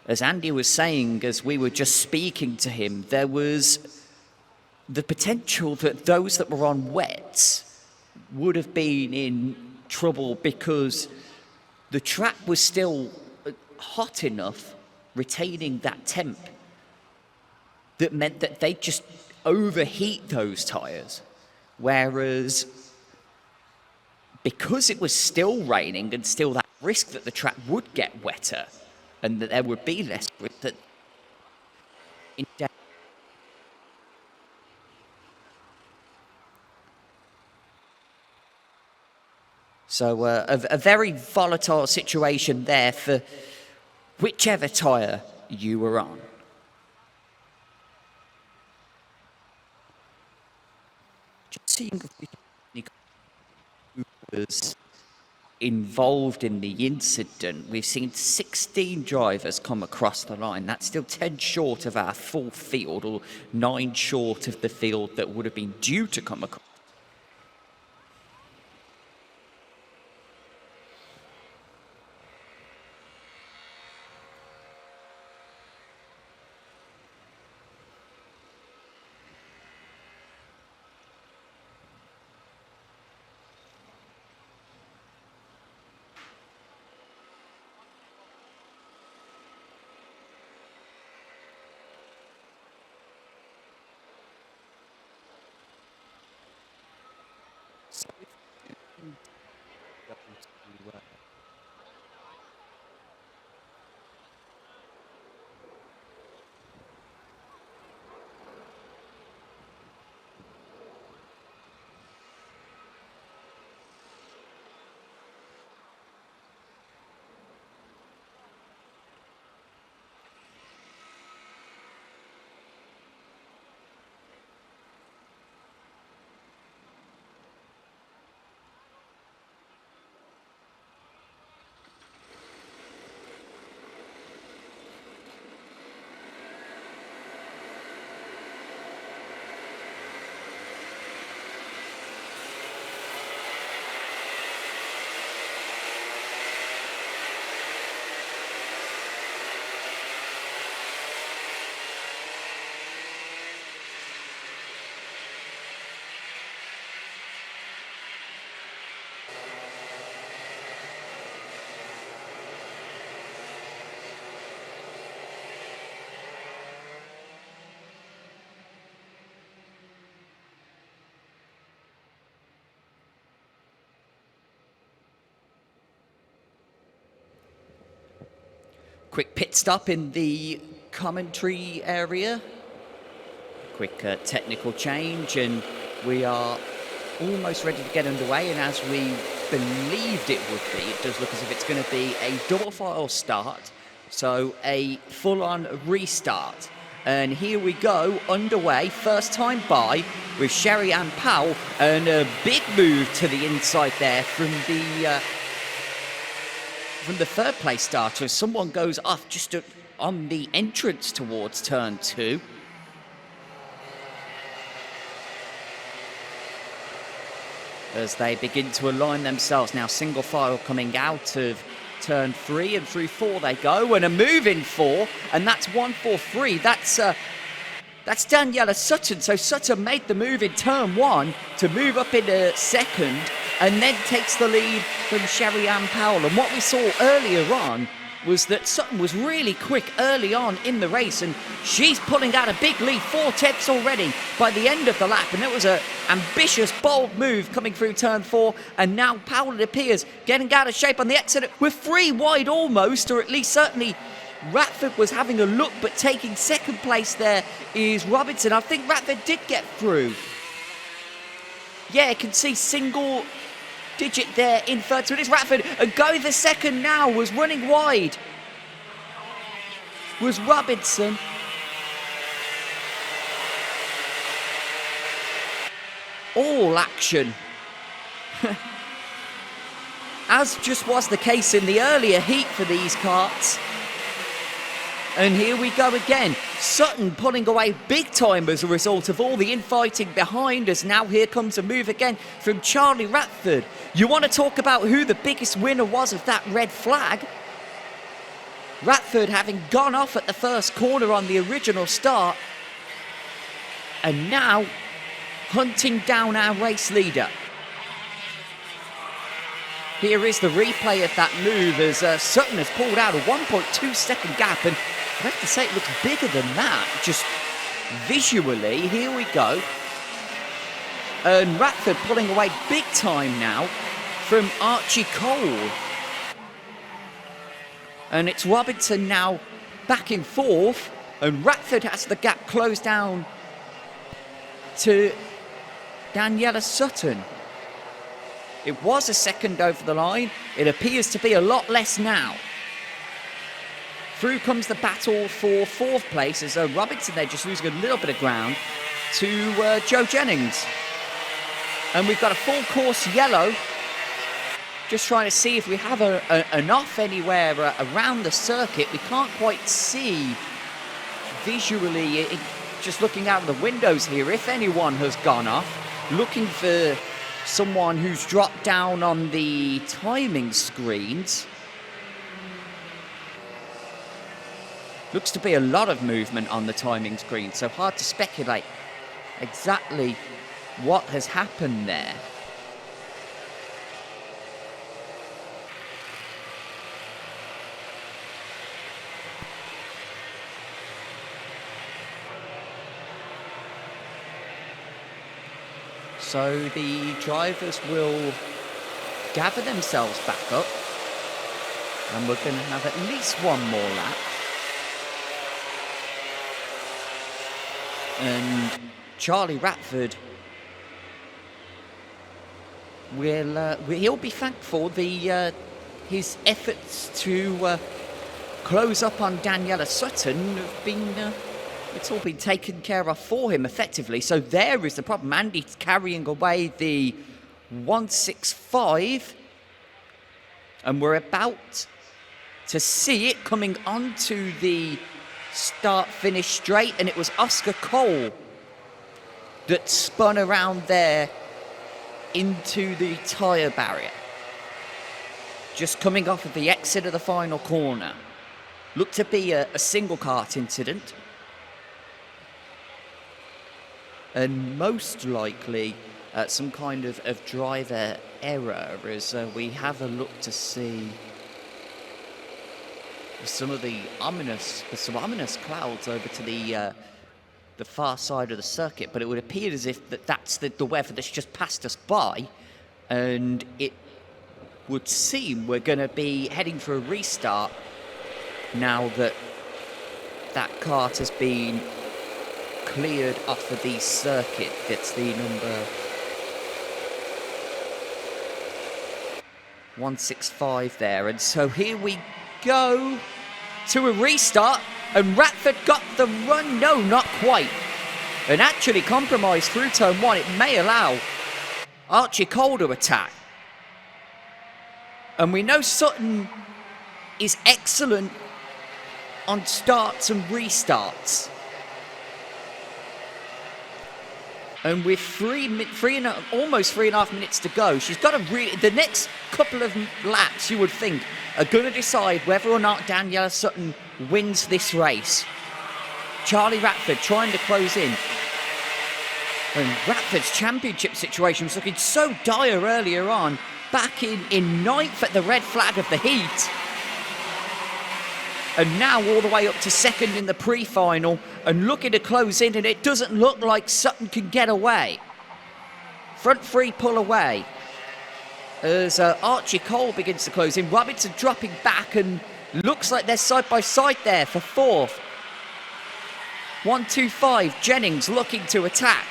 As Andy was saying, as we were just speaking to him, there was the potential that those that were on wets would have been in trouble because the track was still hot enough, retaining that temp, that meant that they just overheat those tyres. Whereas because it was still raining and still that risk that the track would get wetter and that there would be less risk, that so a very volatile situation there for whichever tyre you were on. Just seeing who was involved in the incident. We've seen 16 drivers come across the line. That's still 10 short of our full field, or 9 short of the field that would have been due to come across. Quick pit stop in the commentary area. Quick technical change, and we are almost ready to get underway. And as we believed it would be, it does look as if it's going to be a double file start, so a full-on restart. And here we go, underway, first time by with Sherry-Ann Powell, and a big move to the inside there from the third place starter as someone goes off just on the entrance towards turn 2. As they begin to align themselves now, single file coming out of turn 3, and through 4 they go, and a move in 4, and that's 143. That's Daniela Sutton. So Sutton made the move in turn 1 to move up in a second, and then takes the lead from Sherry-Ann Powell. And what we saw earlier on was that Sutton was really quick early on in the race, and she's pulling out a big lead, 4 tenths already by the end of the lap. And it was an ambitious, bold move coming through turn 4, and now Powell, it appears, getting out of shape on the exit. We're 3 wide almost, or at least certainly Ratford was having a look, but taking second place there is Robinson. I think Ratford did get through. Yeah, you can see single digit there in third. So it is Ratford, and going the second now was running wide was Robinson. All action. As just was the case in the earlier heat for these karts. And here we go again. Sutton pulling away big time as a result of all the infighting behind us. Now here comes a move again from Charlie Ratford. You want to talk about who the biggest winner was of that red flag? Ratford having gone off at the first corner on the original start. And now hunting down our race leader. Here is the replay of that move as Sutton has pulled out a 1.2 second gap, and I have to say it looks bigger than that, just visually. Here we go. And Ratford pulling away big time now from Archie Cole. And it's Robinson now back in fourth, and Ratford has the gap closed down to Daniela Sutton. It was a second over the line. It appears to be a lot less now. Through comes the battle for fourth place as Robinson there just losing a little bit of ground to Joe Jennings. And we've got a full course yellow. Just trying to see if we have an off anywhere around the circuit. We can't quite see visually, just looking out of the windows here, if anyone has gone off. Looking for someone who's dropped down on the timing screens. Looks to be a lot of movement on the timing screen, so hard to speculate exactly what has happened there. So the drivers will gather themselves back up, and we're going to have at least one more lap. And Charlie Ratford he'll be thankful his efforts to close up on Daniela Sutton have been it's all been taken care of for him effectively. So there is the problem. Andy's carrying away the 165, and we're about to see it coming onto the start-finish straight, and it was Oscar Cole that spun around there into the tyre barrier. Just coming off of the exit of the final corner. Looked to be a single kart incident. And most likely some kind of driver error as we have a look to see some ominous clouds over to the far side of the circuit, but it would appear as if that's the weather that's just passed us by, and it would seem we're going to be heading for a restart now that kart has been cleared off of the circuit. It's the number 165 there, and so here we go to a restart, and Ratford got the run. No, not quite, and actually compromised through turn one. It may allow Archie Cole to attack, and we know Sutton is excellent on starts and restarts. And with almost 3.5 minutes to go, she's got the next couple of laps, you would think, are going to decide whether or not Daniela Sutton wins this race. Charlie Ratford trying to close in. And Ratford's championship situation was looking so dire earlier on, back in ninth at the red flag of the heat. And now all the way up to second in the pre-final and looking to close in, and it doesn't look like Sutton can get away. Front three pull away as Archie Cole begins to close in. Robinson dropping back, and looks like they're side by side there for fourth. 125, Jennings looking to attack.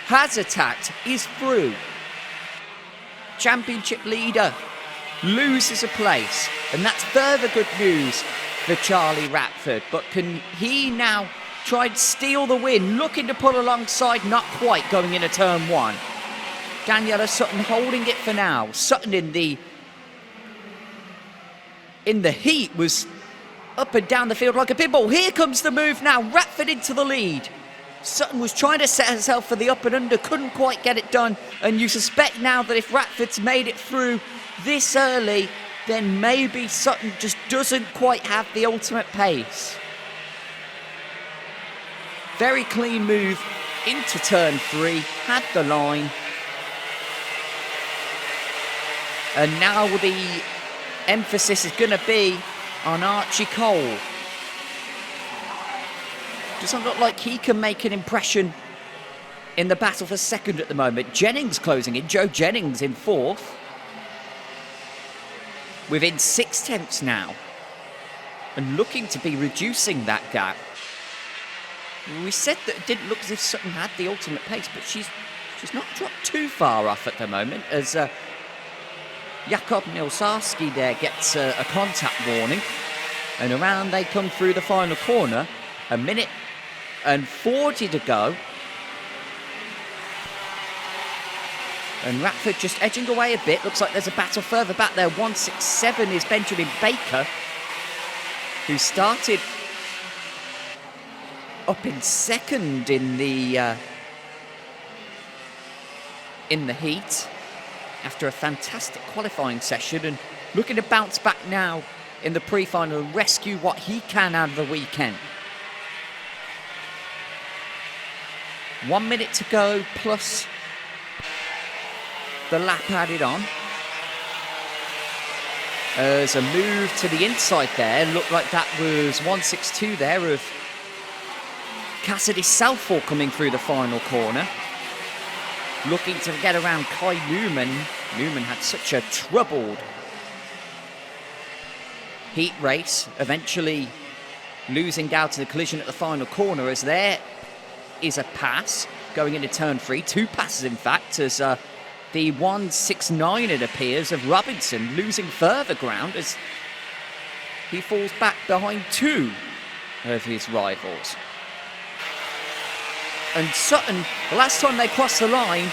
Has attacked, is through. Championship leader loses a place, and that's further good news for Charlie Ratford. But can he now try and steal the win? Looking to pull alongside, not quite, going into turn one. Daniela Sutton holding it for now. Sutton in the heat was up and down the field like a pinball. Here comes the move now. Ratford into the lead. Sutton was trying to set herself for the up and under, couldn't quite get it done. And you suspect now that if Ratford's made it through this early, then maybe Sutton just doesn't quite have the ultimate pace. Very clean move into turn 3, had the line. And now the emphasis is going to be on Archie Cole. Doesn't look like he can make an impression in the battle for second at the moment. Jennings closing in, Joe Jennings in 4th. Within 6 tenths now. And looking to be reducing that gap. We said that it didn't look as if Sutton had the ultimate pace, but she's not dropped too far off at the moment as Jakob Nilsarski there gets a contact warning. And around they come through the final corner. 1 minute and 40 to go. And Ratford just edging away a bit. Looks like there's a battle further back there. 167 is Benjamin Baker, who started up in second in the heat after a fantastic qualifying session, and looking to bounce back now in the pre-final and rescue what he can out of the weekend. 1 minute to go plus the lap added on. There's a move to the inside there. Looked like that was 162 there of Cassidy Southall coming through the final corner. Looking to get around Kai Newman. Newman had such a troubled heat race, eventually losing out to the collision at the final corner, as there is a pass going into turn 3. 2 passes, in fact, as the 169, it appears, of Robinson losing further ground as he falls back behind 2 of his rivals. And Sutton, the last time they crossed the line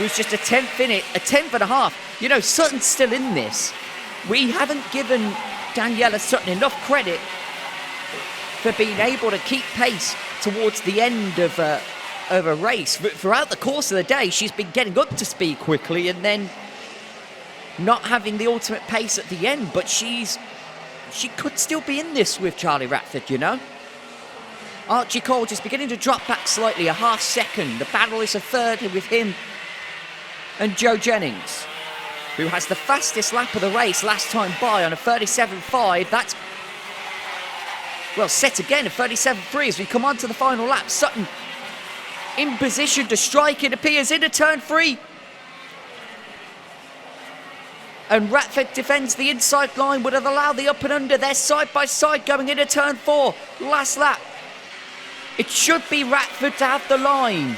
was just a 10th in it, a 10th and a half. You know, Sutton's still in this. We haven't given Daniela Sutton enough credit for being able to keep pace towards the end of a race. But throughout the course of the day, she's been getting up to speed quickly and then not having the ultimate pace at the end. But she could still be in this with Charlie Ratford, you know. Archie Cole just beginning to drop back slightly, a half second. The battle is a third with him and Joe Jennings, who has the fastest lap of the race last time by on a 37.5. That's, well, set again, a 37.3 as we come on to the final lap. Sutton in position to strike, it appears, into turn 3. And Ratford defends the inside line, would have allowed the up and under. They're side by side going into turn 4. Last lap. It should be Ratford to have the line.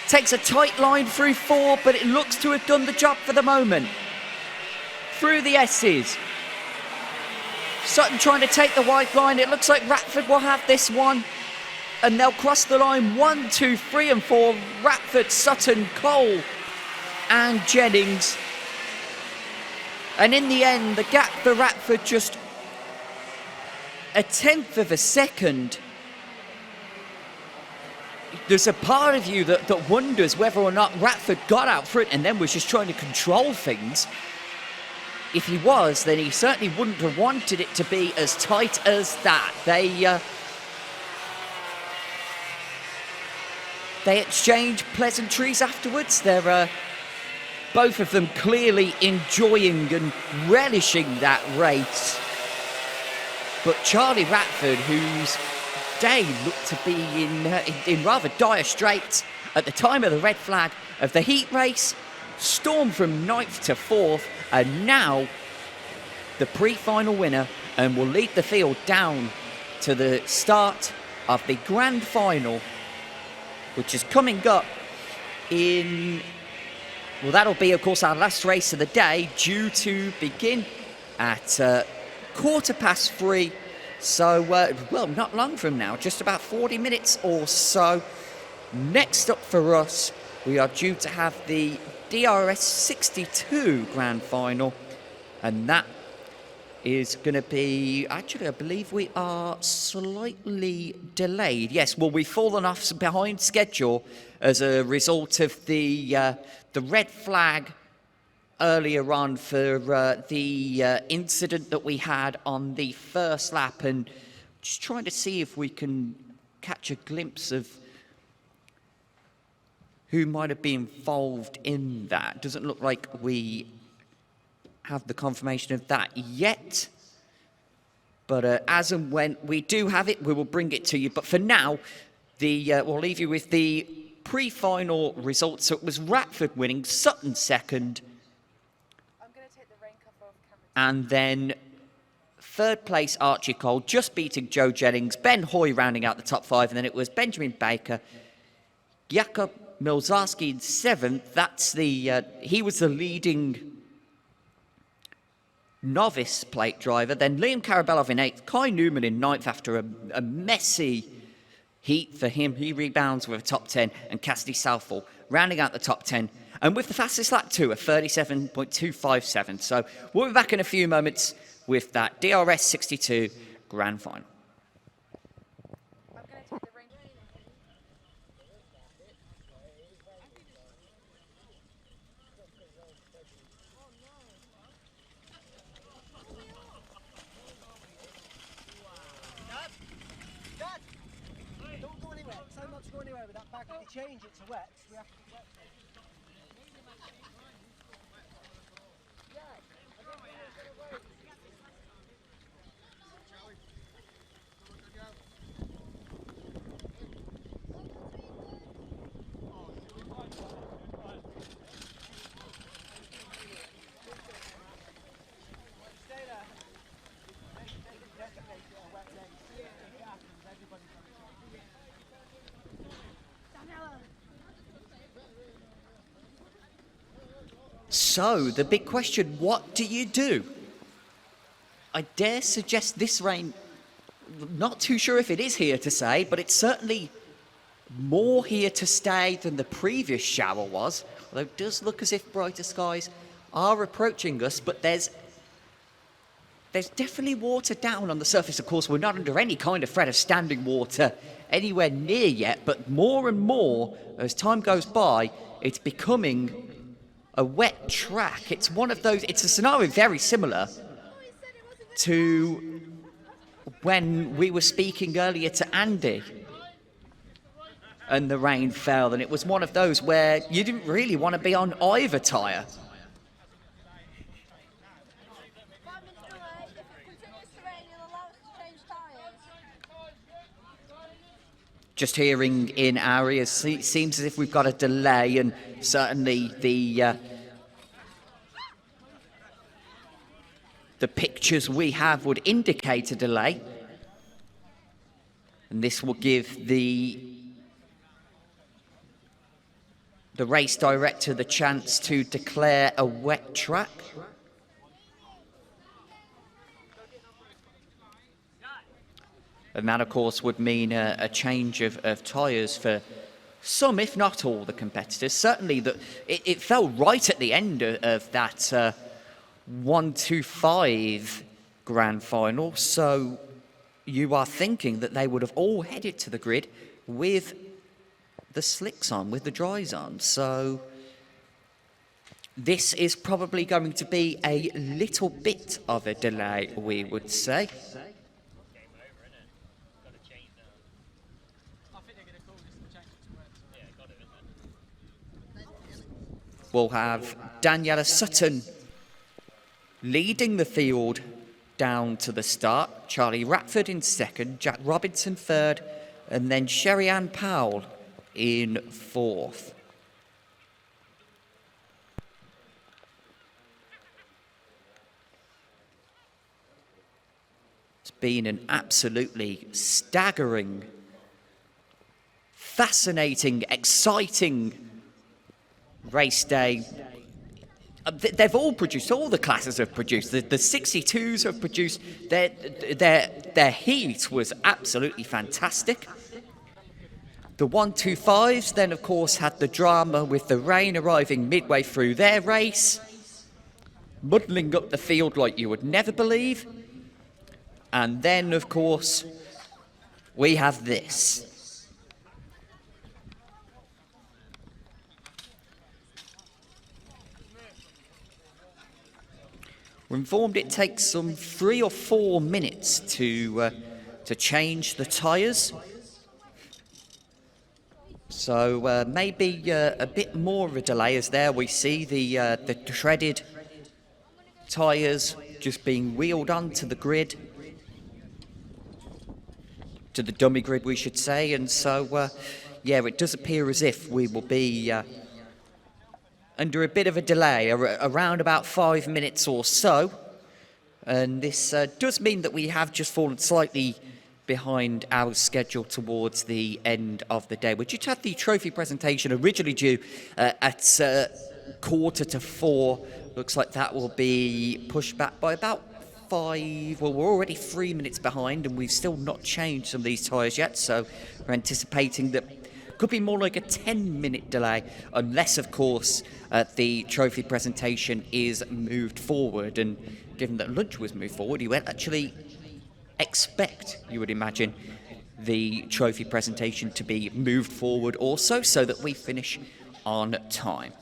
Takes a tight line through 4, but it looks to have done the job for the moment. Through the S's. Sutton trying to take the wide line. It looks like Ratford will have this one. And they'll cross the line 1, 2, 3 and 4. Ratford, Sutton, Cole and Jennings. And in the end, the gap for Ratford just a 1/10 of a second. There's a part of you that wonders whether or not Ratford got out front and then was just trying to control things. If he was, then he certainly wouldn't have wanted it to be as tight as that. They exchange pleasantries afterwards. They're both of them clearly enjoying and relishing that race. But Charlie Ratford, whose day looked to be in rather dire straits at the time of the red flag of the heat race, stormed from 9th to 4th, and now the pre-final winner, and will lead the field down to the start of the grand final, which is coming up in, well, that'll be, of course, our last race of the day, due to begin at 3:15. So, well, not long from now, just about 40 minutes or so. Next up for us, we are due to have the DRS 62 grand final, and that is going to be, actually, I believe we are slightly delayed. Yes, well, we've fallen off behind schedule as a result of the red flag earlier on for the incident that we had on the first lap, and just trying to see if we can catch a glimpse of who might have been involved in that. Doesn't look like we have the confirmation of that yet, but as and when we do have it, we will bring it to you. But for now, we'll leave you with the pre-final results. So it was Ratford winning, Sutton second, and then third place Archie Cole, just beating Joe Jennings, Ben Hoy rounding out the top 5, and then it was Benjamin Baker, Jakub Milzarski in 7th. That's he was the leading novice plate driver. Then Liam Karabelov in 8th, Kai Newman in 9th after a messy heat for him. He rebounds with a top 10, and Cassidy Southall rounding out the top 10. And with the fastest lap too, at 37.257. So we'll be back in a few moments with that DRS62 Grand Final. Change it to wet, we have to wet. So, the big question, what do you do? I dare suggest this rain, not too sure if it is here to stay, but it's certainly more here to stay than the previous shower was. Although it does look as if brighter skies are approaching us, but there's definitely water down on the surface. Of course, we're not under any kind of threat of standing water anywhere near yet, but more and more, as time goes by, it's becoming a wet track. It's one of those, it's a scenario very similar to when we were speaking earlier to Andy and the rain fell, and it was one of those where you didn't really want to be on either tyre. Just hearing in our ears, it seems as if we've got a delay, and certainly the pictures we have would indicate a delay. And this will give the race director the chance to declare a wet track. And that, of course, would mean a change of tyres for some, if not all, the competitors. Certainly, it fell right at the end of that 1-2-5 Grand Final. So you are thinking that they would have all headed to the grid with the slicks on, with the dries on. So this is probably going to be a little bit of a delay, we would say. We'll have Daniela Sutton leading the field down to the start. Charlie Ratford in second, Jack Robinson third, and then Sherry-Ann Powell in fourth. It's been an absolutely staggering, fascinating, exciting race day. They've all produced, all the classes have produced. The 62s have produced. Their heat was absolutely fantastic. The 1-2-5s then, of course, had the drama with the rain arriving midway through their race, muddling up the field like you would never believe. And then, of course, we have this. We're informed it takes some 3 or 4 minutes to change the tyres. So maybe a bit more of a delay, as there we see the shredded tyres just being wheeled onto the grid, to the dummy grid we should say, and so yeah, it does appear as if we will be under a bit of a delay, around about 5 minutes or so, and this does mean that we have just fallen slightly behind our schedule towards the end of the day. We just had the trophy presentation originally due at 3:45. Looks like that will be pushed back by about 5. Well, we're already 3 minutes behind, and we've still not changed some of these tyres yet, so we're anticipating that could be more like a 10-minute delay, unless, of course, the trophy presentation is moved forward. And given that lunch was moved forward, you won't actually expect, you would imagine, the trophy presentation to be moved forward also, so that we finish on time.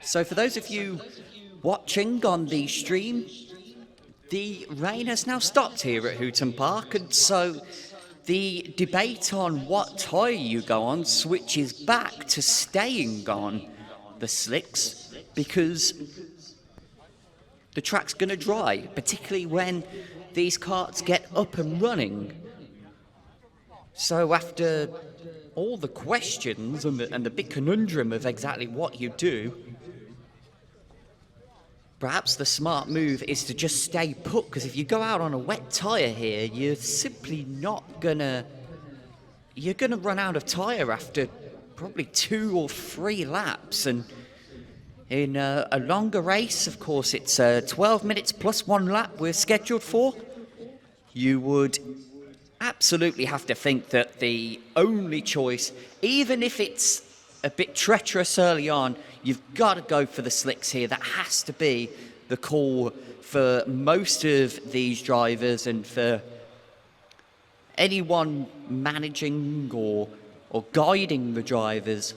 So for those of you watching on the stream, the rain has now stopped here at Hooton Park, and so the debate on what tyre you go on switches back to staying on the slicks, because the track's going to dry, particularly when these karts get up and running. So after all the questions and the big conundrum of exactly what you do, perhaps the smart move is to just stay put, because if you go out on a wet tyre here, you're simply not gonna... You're gonna run out of tyre after probably 2 or 3 laps, and in a longer race, of course, it's 12 minutes plus 1 lap we're scheduled for. You would absolutely have to think that the only choice, even if it's a bit treacherous early on, you've got to go for the slicks here. That has to be the call for most of these drivers, and for anyone managing or guiding the drivers.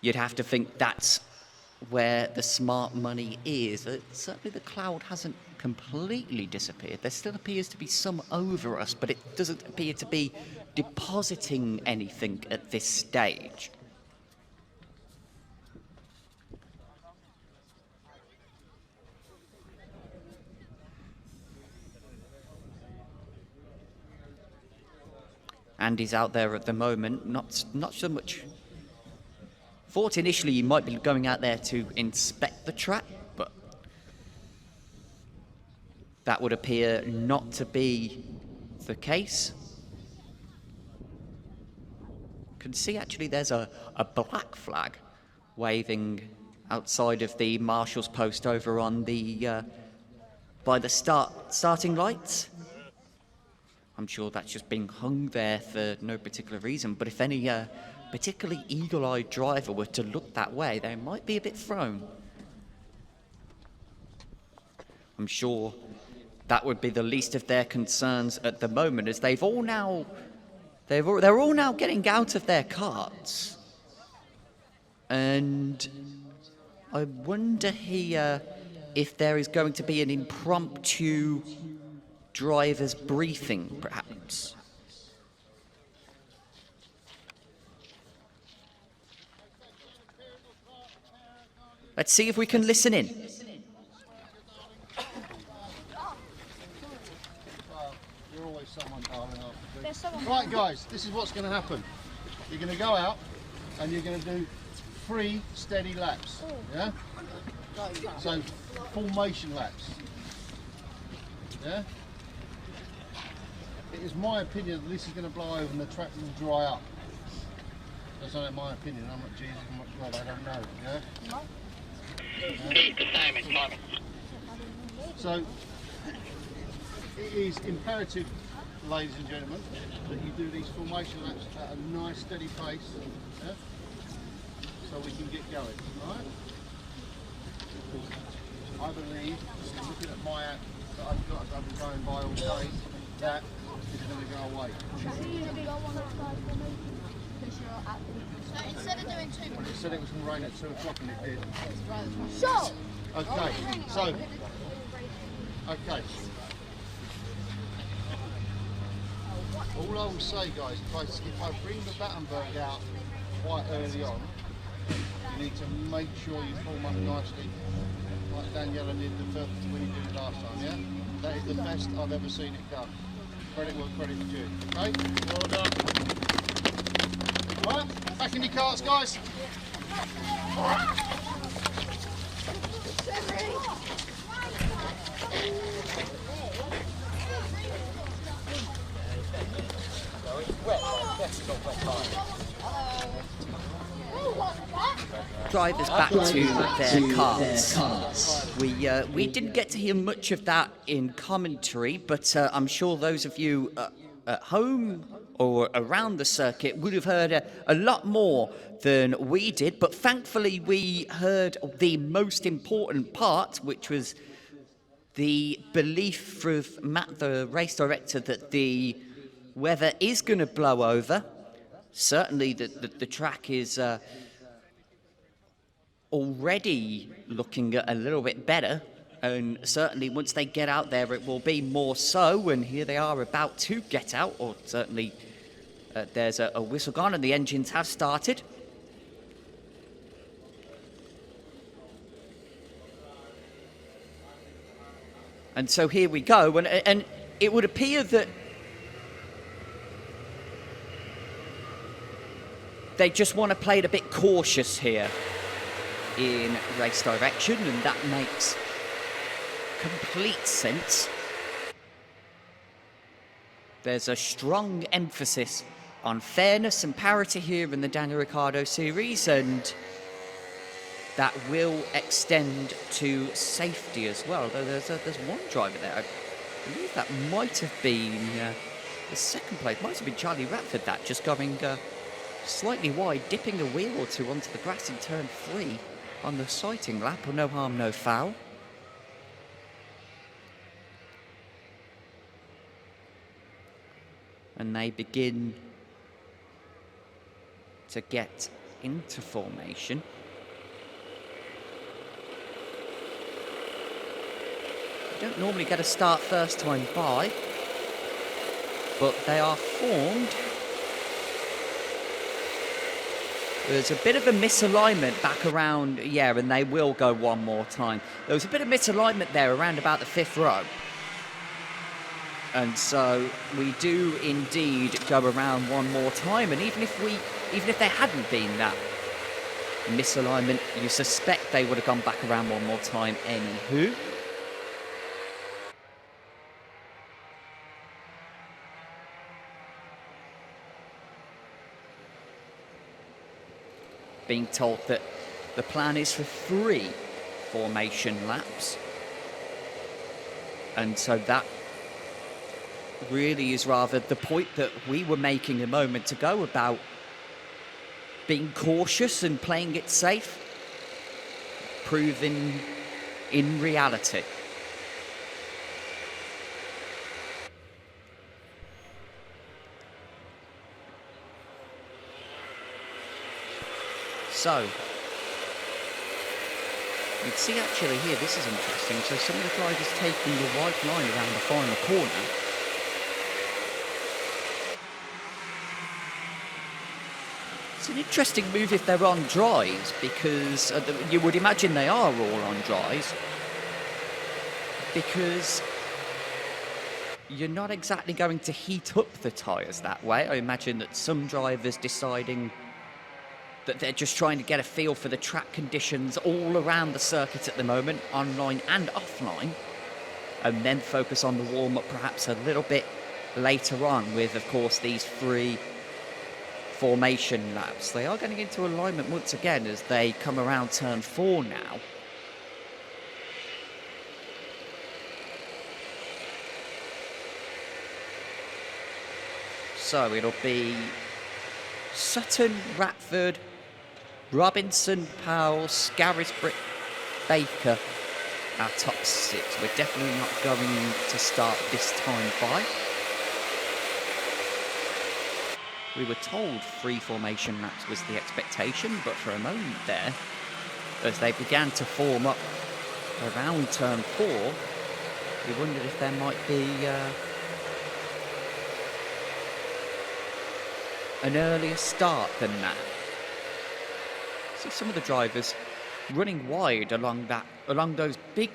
You'd have to think that's where the smart money is. Certainly the cloud hasn't completely disappeared. There still appears to be some over us, but it doesn't appear to be depositing anything at this stage. Andy's out there at the moment, not so much. Thought initially he might be going out there to inspect the track, but that would appear not to be the case. Can see actually there's a black flag waving outside of the marshal's post over on the by the starting lights. I'm sure that's just being hung there for no particular reason, but if any particularly eagle-eyed driver were to look that way, they might be a bit thrown. I'm sure that would be the least of their concerns at the moment, as they're all now getting out of their carts. And I wonder here if there is going to be an impromptu driver's briefing, perhaps. Let's see if we can listen in. You're always someone, darling. Right, guys, this is what's going to happen. You're going to go out and you're going to do 3 steady laps. Yeah? So, formation laps. Yeah? It is my opinion that this is going to blow over and the track will dry up. That's only my opinion. I'm not Jesus, I'm not God, I don't know. Yeah? So, it is imperative, ladies and gentlemen, that you do these formation laps at a nice steady pace, yeah? So we can get going, alright? I believe, looking at my app that I've been going by all day, that is going to go away. So instead of doing 2 Well, it said it was going to rain at 2 o'clock and it did. So Okay, so, okay. All I will say, guys, if I bring the Battenberg out quite early on, you need to make sure you form up nicely, like Daniel did when he did it last time, yeah? That is the best I've ever seen it done. Credit where credit is due. Okay? Well done. Right, back in your carts, guys. Drivers back to their cars. We didn't get to hear much of that in commentary, but I'm sure those of you at home or around the circuit would have heard a lot more than we did. But thankfully, we heard the most important part, which was the belief of Matt, the race director, that the weather is going to blow over. Certainly, the track is already looking a little bit better, and certainly once they get out there it will be more so, and here they are about to get out, or certainly there's a whistle gone and the engines have started. And so here we go, and it would appear that they just want to play it a bit cautious here in race direction, and that makes complete sense. There's a strong emphasis on fairness and parity here in the Daniel Ricciardo Series, and that will extend to safety as well. Though there's one driver there, I believe that might have been the second place, might have been Charlie Ratford, that just going slightly wide, dipping a wheel or two onto the grass in turn 3 on the sighting lap. No harm, no foul. And they begin to get into formation. You don't normally get a start first time by, but they are formed There's a bit of a misalignment back around, yeah, and they will go one more time. There was a bit of misalignment there around about the 5th row. And so we do indeed go around one more time, and even if there hadn't been that misalignment, you suspect they would have gone back around one more time anywho. Being told that the plan is for 3 formation laps. And so that really is rather the point that we were making a moment ago about being cautious and playing it safe, proven in reality. So, you'd see actually here, this is interesting, so some of the drivers taking the white line around the final corner. It's an interesting move if they're on dries, because you would imagine they are all on dries, because you're not exactly going to heat up the tyres that way. I imagine that some drivers deciding that they're just trying to get a feel for the track conditions all around the circuit at the moment, online and offline, and then focus on the warm-up perhaps a little bit later on with, of course, these 3 formation laps. They are getting into alignment once again as they come around turn 4 now. So it'll be Sutton, Ratford, Robinson, Powell, Scarisbrick, Baker, our top 6. We're definitely not going to start this time by. We were told 3 formation laps was the expectation, but for a moment there, as they began to form up around turn 4, we wondered if there might be an earlier start than that. See some of the drivers running wide along those big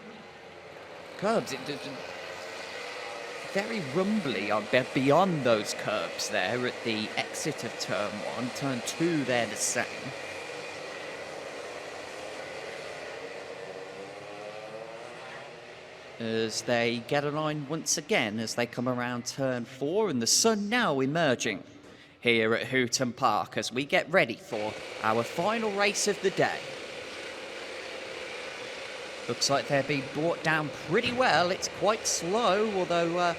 curbs. Very rumbly beyond those curbs there at the exit of turn 1. Turn 2 there the same. As they get aligned once again as they come around turn 4, and the sun now emerging here at Hooton Park as we get ready for our final race of the day. Looks like they're being brought down pretty well. It's quite slow, although I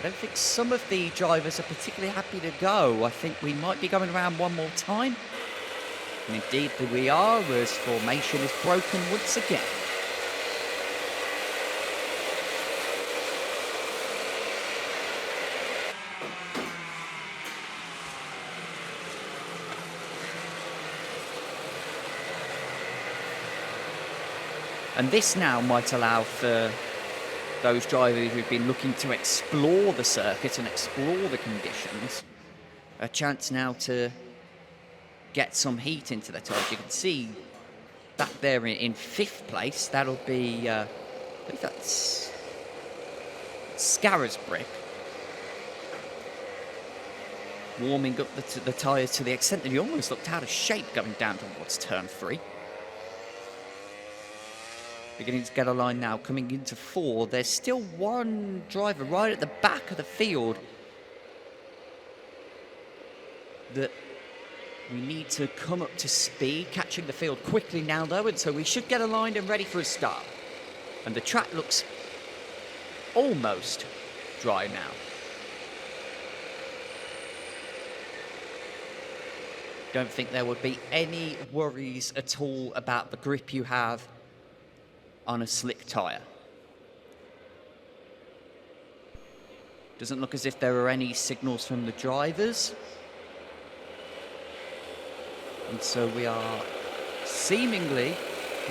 don't think some of the drivers are particularly happy to go. I think we might be going around one more time. And indeed we are, as formation is broken once again. And this now might allow for those drivers who've been looking to explore the circuit and explore the conditions a chance now to get some heat into their tyres. You can see back there in 5th place, that'll be, I think that's Scarisbrick, warming up the tyres to the extent that he almost looked out of shape going down towards turn 3. Beginning to get a line now, coming into 4. There's still one driver right at the back of the field that we need to come up to speed, catching the field quickly now though, and so we should get aligned and ready for a start. And the track looks almost dry now. Don't think there would be any worries at all about the grip you have on a slick tyre. Doesn't look as if there are any signals from the drivers. And so we are seemingly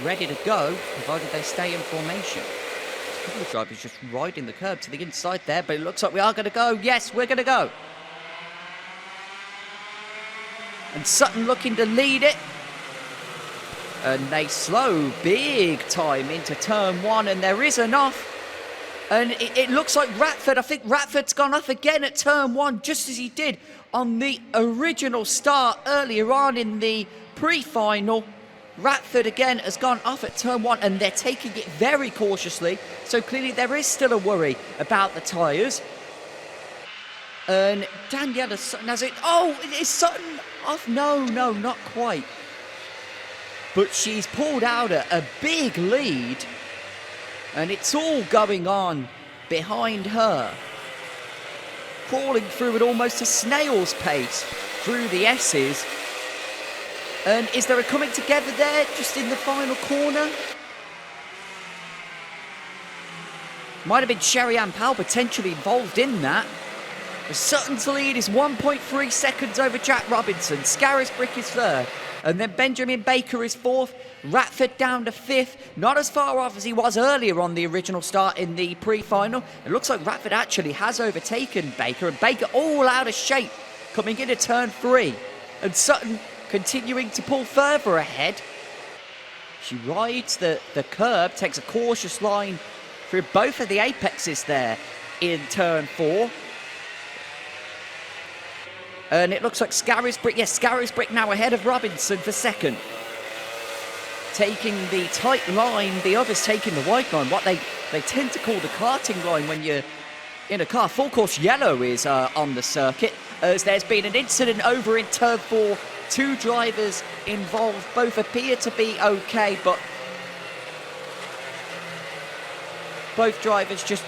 ready to go, provided they stay in formation. A couple of drivers just riding the curb to the inside there, but it looks like we are going to go. Yes, we're going to go. And Sutton looking to lead it. And they slow big time into turn 1, and there is enough. And it looks like Ratford, I think Ratford's gone off again at turn 1, just as he did on the original start earlier on in the pre-final. Ratford again has gone off at turn 1, and they're taking it very cautiously. So clearly there is still a worry about the tyres. And Daniela Sutton has it. Oh, is Sutton off? No, not quite. But she's pulled out a big lead, and it's all going on behind her. Crawling through at almost a snail's pace through the S's. And is there a coming together there just in the final corner? Might have been Sherry Ann Powell potentially involved in that. Sutton's lead is 1.3 seconds over Jack Robinson. Scarisbrick is third. And then Benjamin Baker is fourth. Ratford down to fifth. Not as far off as he was earlier on the original start in the pre-final. It looks like Ratford actually has overtaken Baker. And Baker all out of shape coming into turn 3. And Sutton continuing to pull further ahead. She rides the curb, takes a cautious line through both of the apexes there in turn 4. And it looks like Scarisbrick, yes, Scarisbrick now ahead of Robinson for second. Taking the tight line, the others taking the wide line, what they tend to call the karting line when you're in a car. Full course yellow is on the circuit, as there's been an incident over in turn 4. 2 drivers involved, both appear to be okay, but both drivers just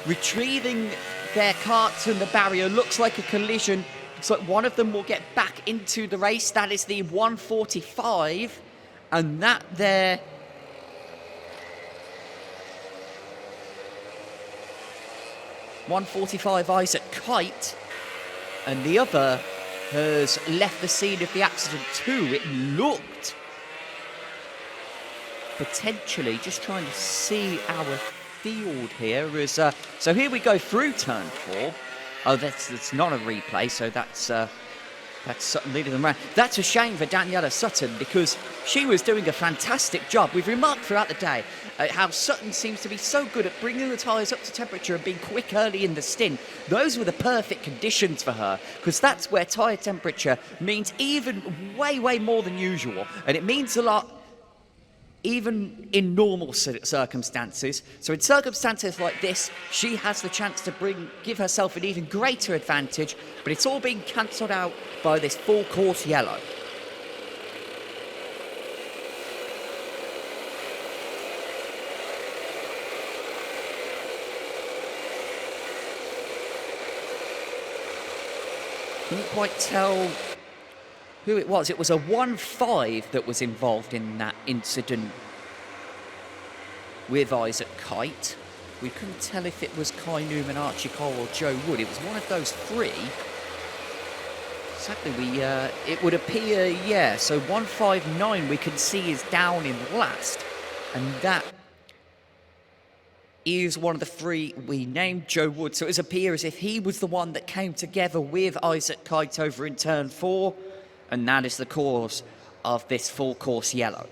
retrieving their carts from the barrier. Looks like a collision. Looks like one of them will get back into the race. That is the 145. And that there... ...145 Isaac Kite. And the other has left the scene of the accident too. It looked... potentially, just trying to see our field here. Is, so here we go through turn 4. Oh, that's not a replay, so that's Sutton leading them around. That's a shame for Daniela Sutton, because she was doing a fantastic job. We've remarked throughout the day how Sutton seems to be so good at bringing the tyres up to temperature and being quick early in the stint. Those were the perfect conditions for her, because that's where tyre temperature means even way more than usual, and it means a lot even in normal circumstances. So in circumstances like this, she has the chance to give herself an even greater advantage, but it's all being cancelled out by this full course yellow. Couldn't quite tell who it was. It was a 1-5 that was involved in that incident with Isaac Kite. We couldn't tell if it was Kai Newman, Archie Cole or Joe Wood. It was one of those 3. Exactly, it would appear, yeah, so 159 we can see is down in last. And that is one of the 3 we named, Joe Wood. So it does appear as if he was the one that came together with Isaac Kite over in turn 4. And that is the cause of this full course yellow.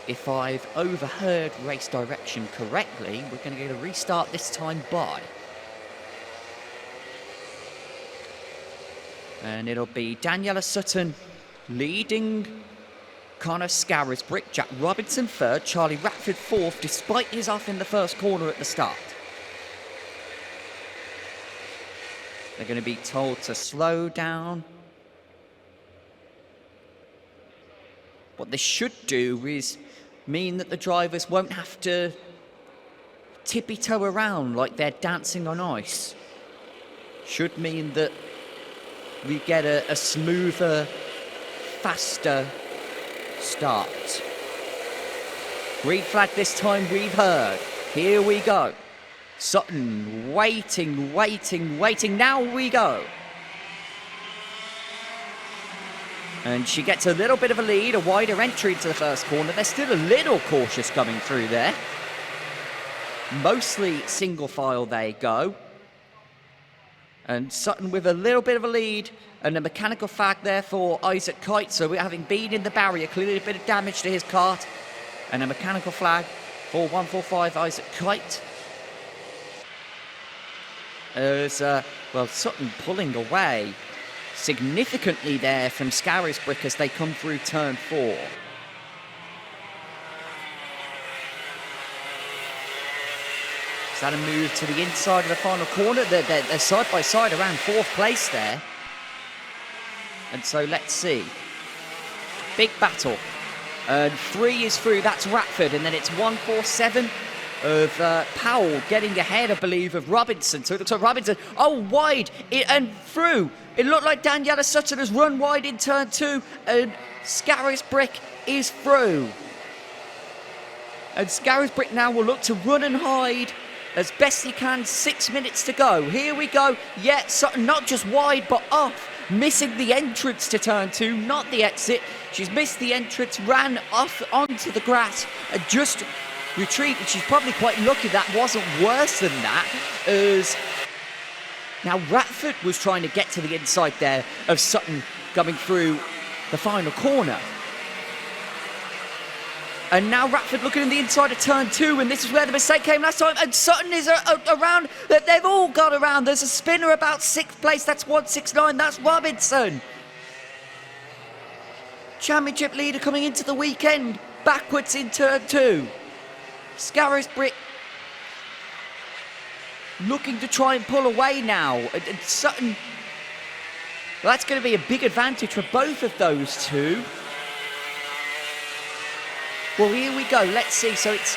If I've overheard race direction correctly, we're going to get a restart this time by. And it'll be Daniela Sutton leading Connor Scarisbrick, Jack Robinson third, Charlie Ratford fourth, despite his off in the first corner at the start. They're going to be told to slow down. What this should do is mean that the drivers won't have to tippy-toe around like they're dancing on ice. Should mean that we get a smoother, faster start. Green flag this time, we've heard. Here we go. Sutton waiting. Now we go. And she gets a little bit of a lead, a wider entry into the first corner. They're still a little cautious coming through there. Mostly single file they go. And Sutton with a little bit of a lead, and a mechanical flag there for Isaac Kite. So we're having been in the barrier, clearly a bit of damage to his kart, and a mechanical flag for 145 Isaac Kite. As, well, Sutton pulling away significantly there from Scarisbrick as they come through turn 4. Is that a move to the inside of the final corner? They're side by side around 4th place there. And so let's see. Big battle. 3 is through, that's Ratford, and then it's 147 of Powell getting ahead, I believe, of Robinson. So it looks like Robinson, wide and through. It looked like Daniela Sutton has run wide in turn 2, and Scarisbrick is through. And Scarisbrick now will look to run and hide as best he can. 6 minutes to go. Here we go. Yeah, Sutton not just wide, but off. Missing the entrance to turn 2, not the exit. She's missed the entrance, ran off onto the grass, and just retreated. She's probably quite lucky that wasn't worse than that, as now Ratford was trying to get to the inside there of Sutton coming through the final corner. And now Ratford looking in the inside of turn 2, and this is where the mistake came last time, and Sutton is around. They've all got around. There's a spinner about 6th place, that's 169, that's Robinson. Championship leader coming into the weekend, backwards in turn 2. Scarisbrick looking to try and pull away now. And Sutton, well, that's going to be a big advantage for both of those two. Well, here we go. Let's see. So it's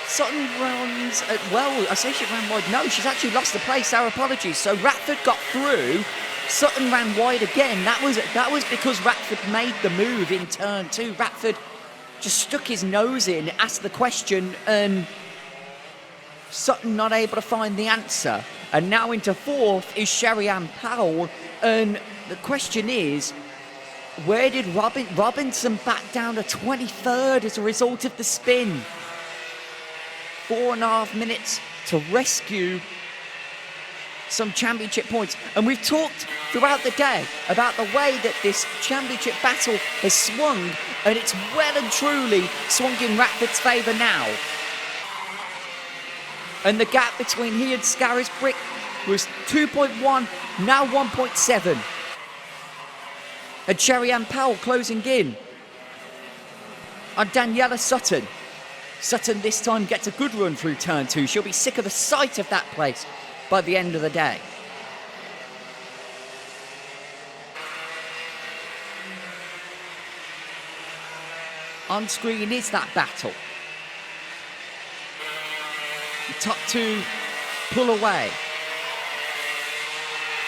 Sutton runs at, well, I say she ran wide. No, she's actually lost the place. Our apologies. So Ratford got through. Sutton ran wide again. That was because Ratford made the move in turn 2. Ratford just stuck his nose in, asked the question, and Sutton not able to find the answer. And now into 4th is Sherry-Ann Powell. And the question is, where did Robinson back down to 23rd as a result of the spin? 4.5 minutes to rescue some championship points. And we've talked throughout the day about the way that this championship battle has swung, and it's well and truly swung in Ratford's favour now. And the gap between he and Scarisbrick was 2.1, now 1.7. And Sherry-Ann Powell closing in on Daniela Sutton. Sutton this time gets a good run through turn 2. She'll be sick of the sight of that place by the end of the day. On screen is that battle. The top 2 pull away.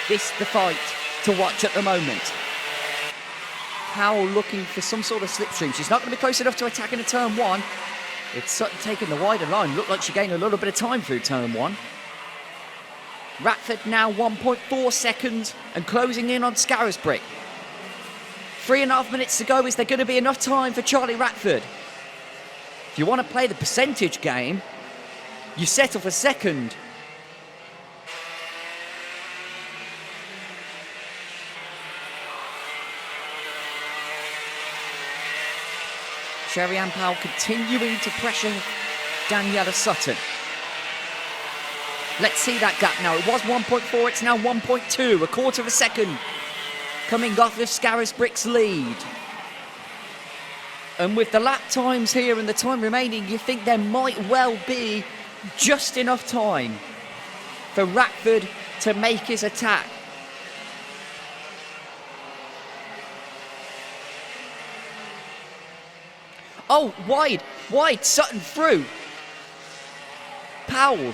This the fight to watch at the moment. Powell looking for some sort of slipstream. She's not going to be close enough to attack into turn 1. It's Sutton taking the wider line. Looked like she gained a little bit of time through turn 1. Ratford now 1.4 seconds and closing in on Scarisbrick. 3.5 minutes to go. Is there going to be enough time for Charlie Ratford? If you want to play the percentage game, you settle for second. Sherry-Ann Powell continuing to pressure Daniela Sutton. Let's see that gap now. It was 1.4, it's now 1.2, a quarter of a second coming off of Scarisbrick's lead. And with the lap times here and the time remaining, you think there might well be just enough time for Ratford to make his attack. Oh, wide, Sutton through. Powell,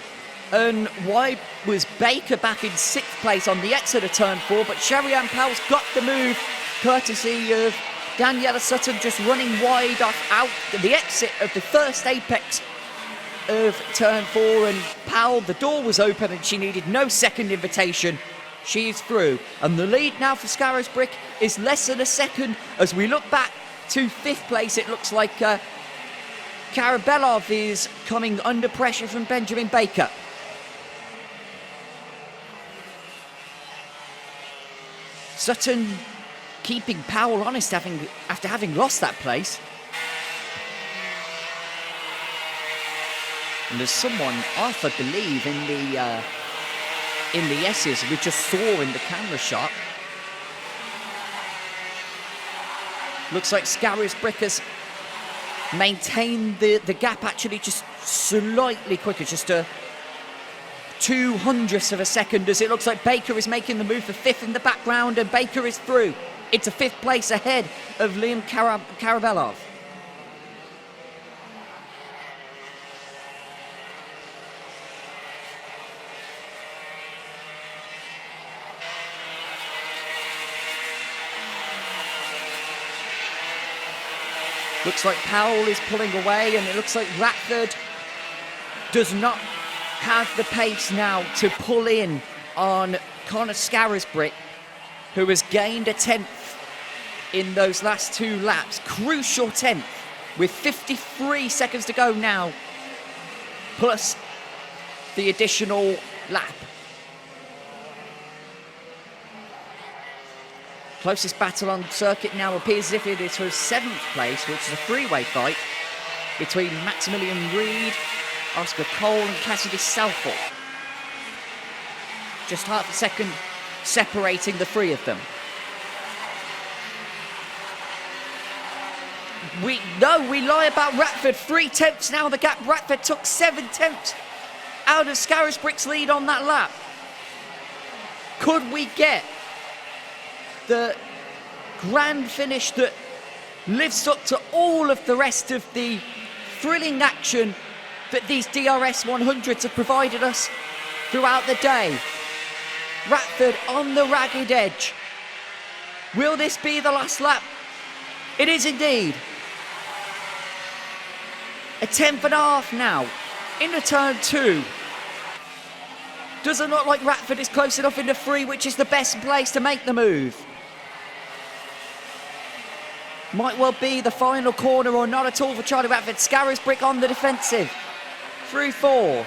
and wide was Baker back in 6th place on the exit of turn 4, but Sherry-Ann Powell's got the move, courtesy of Daniela Sutton just running wide off out the exit of the first apex of turn 4, and Powell, the door was open and she needed no second invitation. She is through, and the lead now for Scarisbrick is less than a second. As we look back to 5th place, it looks like Karabelov is coming under pressure from Benjamin Baker. Sutton keeping Powell honest after having lost that place. And there's someone, Arthur, believe, in the S's we just saw in the camera shot. Looks like Scarisbrick has maintained the gap actually just slightly quicker, just a 200th of a second, as it looks like Baker is making the move for 5th in the background, and Baker is through. It's a 5th place ahead of Liam Karabelov. Looks like Powell is pulling away, and it looks like Ratford does not have the pace now to pull in on Connor Scarisbrick, who has gained a 10th in those last 2 laps. Crucial 10th with 53 seconds to go now, plus the additional lap. Closest battle on circuit now appears as if it is for 7th place, which is a three-way fight between Maximilian Reed, Oscar Cole and Cassidy Southall. Just half a second separating the 3 of them. We lie about Ratford. 3 tenths now the gap. Ratford took 7 tenths out of Scarisbrick's lead on that lap. Could we get the grand finish that lives up to all of the rest of the thrilling action that these DRS100s have provided us throughout the day? Ratford on the ragged edge. Will this be the last lap? It is indeed. A 10th and a half now into turn 2. Doesn't look like Ratford is close enough into 3, which is the best place to make the move. Might well be the final corner, or not at all for Charlie Ratford. Scarisbrick on the defensive. Through 4.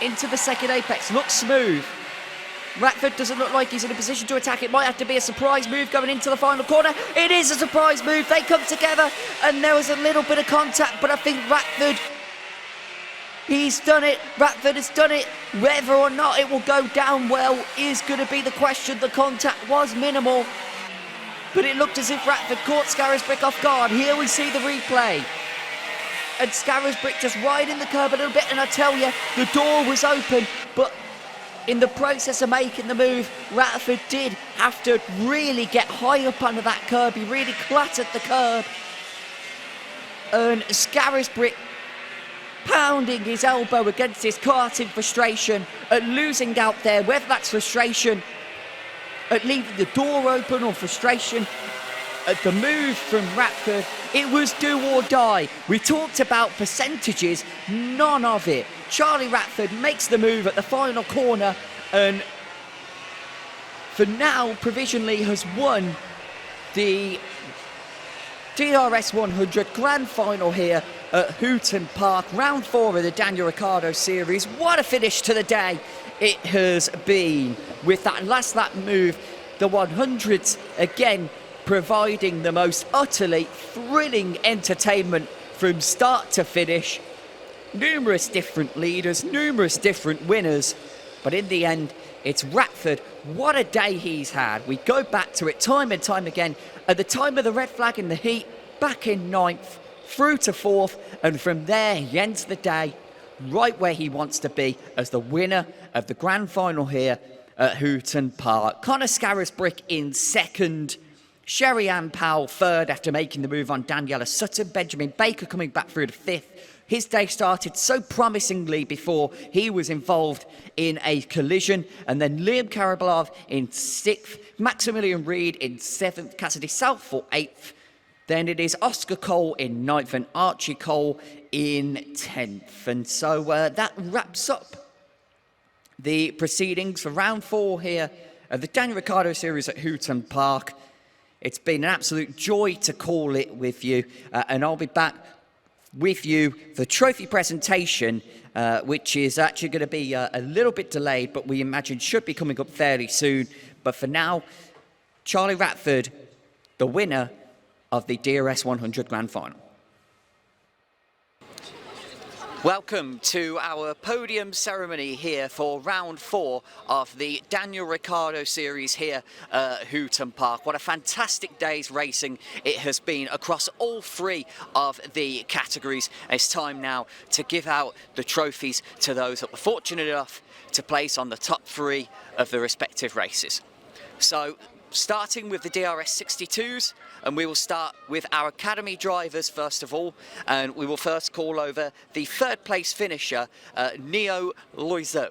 Into the second apex. Looks smooth. Ratford doesn't look like he's in a position to attack. It might have to be a surprise move going into the final corner. It is a surprise move. They come together and there was a little bit of contact, but I think Ratford, he's done it. Ratford has done it. Whether or not it will go down well is going to be the question. The contact was minimal, but it looked as if Ratford caught Scarisbrick off guard. Here we see the replay. And Scarisbrick just riding the curb a little bit, and I tell you, the door was open, but in the process of making the move, Ratford did have to really get high up under that curb. He really clattered the curb. And Scarisbrick pounding his elbow against his kart in frustration at losing out there, whether that's frustration at leaving the door open or frustration at the move from Ratford. It was do or die. We talked about percentages, none of it. Charlie Ratford makes the move at the final corner and for now provisionally has won the DRS100 grand final here at Hooton Park, round 4 of the Daniel Ricciardo Series. What a finish to the day it has been with that last lap move. The 100s again providing the most utterly thrilling entertainment from start to finish. Numerous different leaders, numerous different winners, but in the end it's Ratford. What a day he's had. We go back to it time and time again. At the time of the red flag in the heat, back in 9th, through to 4th, and from there he ends the day right where he wants to be as the winner of the grand final here at Hooton Park. Connor Scarisbrick in 2nd, Sherry Ann Powell 3rd after making the move on Daniela Sutton. Benjamin Baker coming back through to 5th. His day started so promisingly before he was involved in a collision. And then Liam Karabelov in 6th, Maximilian Reed in 7th, Cassidy Southall 8th. Then it is Oscar Cole in 9th and Archie Cole in 10th. And so that wraps up the proceedings for round 4 here of the Daniel Ricciardo Series at Hooton Park. It's been an absolute joy to call it with you, and I'll be back with you for the trophy presentation, which is actually going to be a little bit delayed, but we imagine should be coming up fairly soon. But for now, Charlie Ratford, the winner of the DRS100 Grand Final. Welcome to our podium ceremony here for round 4 of the Daniel Ricciardo Series here at Hooton Park. What a fantastic day's racing it has been across all 3 of the categories. It's time now to give out the trophies to those that were fortunate enough to place on the top 3 of the respective races. So, starting with the DRS62s, and we will start with our academy drivers first of all, and we will first call over the 3rd place finisher, Neo Loiseau.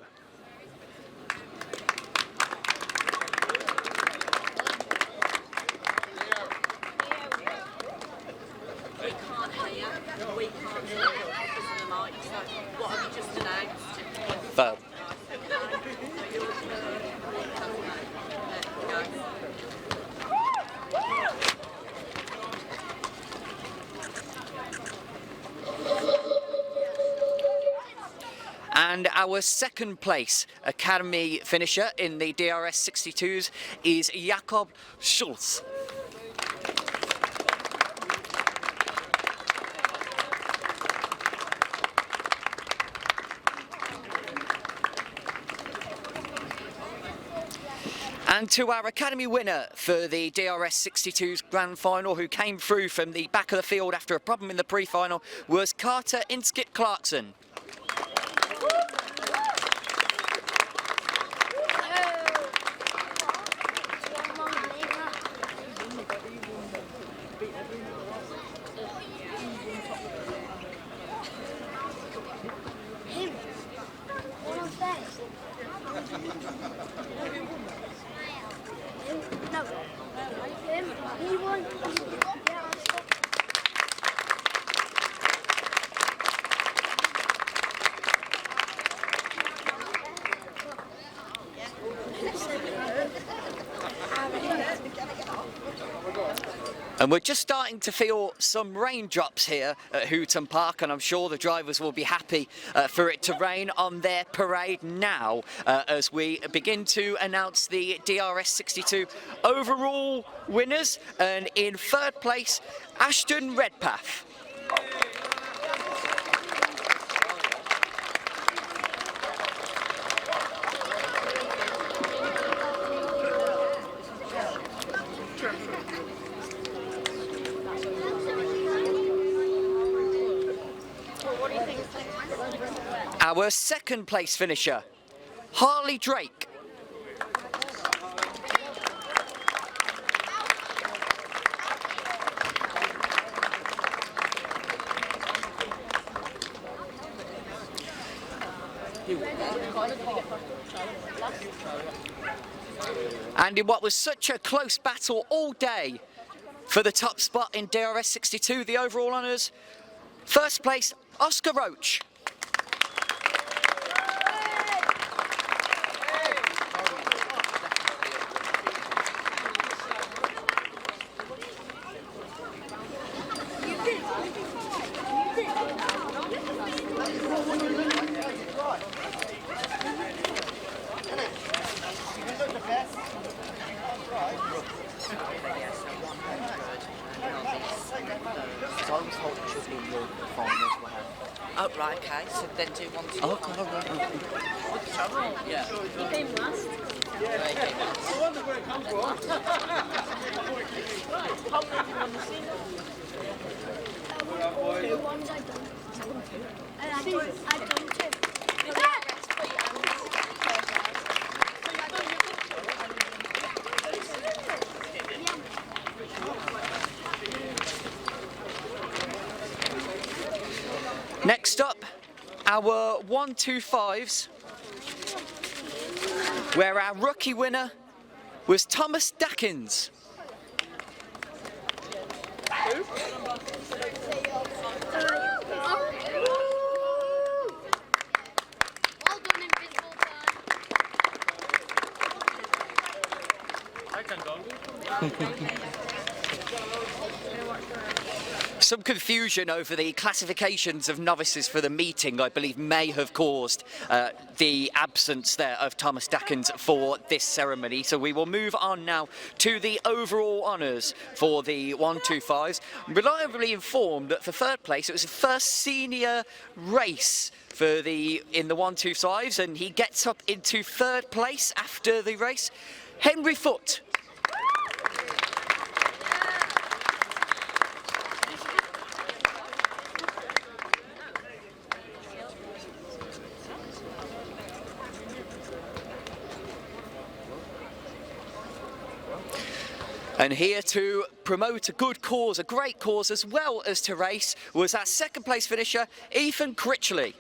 We can't hear, we can't hear because of the mic, so what have you just announced? Third. And our 2nd place academy finisher in the DRS62s is Jakob Schulz. And to our academy winner for the DRS62's Grand Final, who came through from the back of the field after a problem in the pre-final, was Carter Inskip Clarkson. And we're just starting to feel some raindrops here at Hooton Park, and I'm sure the drivers will be happy for it to rain on their parade now as we begin to announce the DRS62 overall winners. And in 3rd place, Ashton Redpath. Our 2nd place finisher, Harley Drake. And in what was such a close battle all day for the top spot in DRS62, the overall honours, 1st place, Oscar Roach. Oh, right, okay, so then do 1, 2. Oh, right. Yeah. He came last. Yeah, he came last. I wonder where it comes from. Right, how many did you want to see? 2 ones I've done. And I've done 2. Next up, our 1-2-5s, where our rookie winner was Thomas Dackins. Well done, Invisible Time. I can go. Some confusion over the classifications of novices for the meeting, I believe, may have caused the absence there of Thomas Dackens for this ceremony. So we will move on now to the overall honours for the 125s. Reliably informed that for third place, it was the first senior race for in the 125s, and he gets up into third place after the race. Henry Foote. And here to promote a good cause, a great cause, as well as to race, was our second place finisher, Ethan Critchley.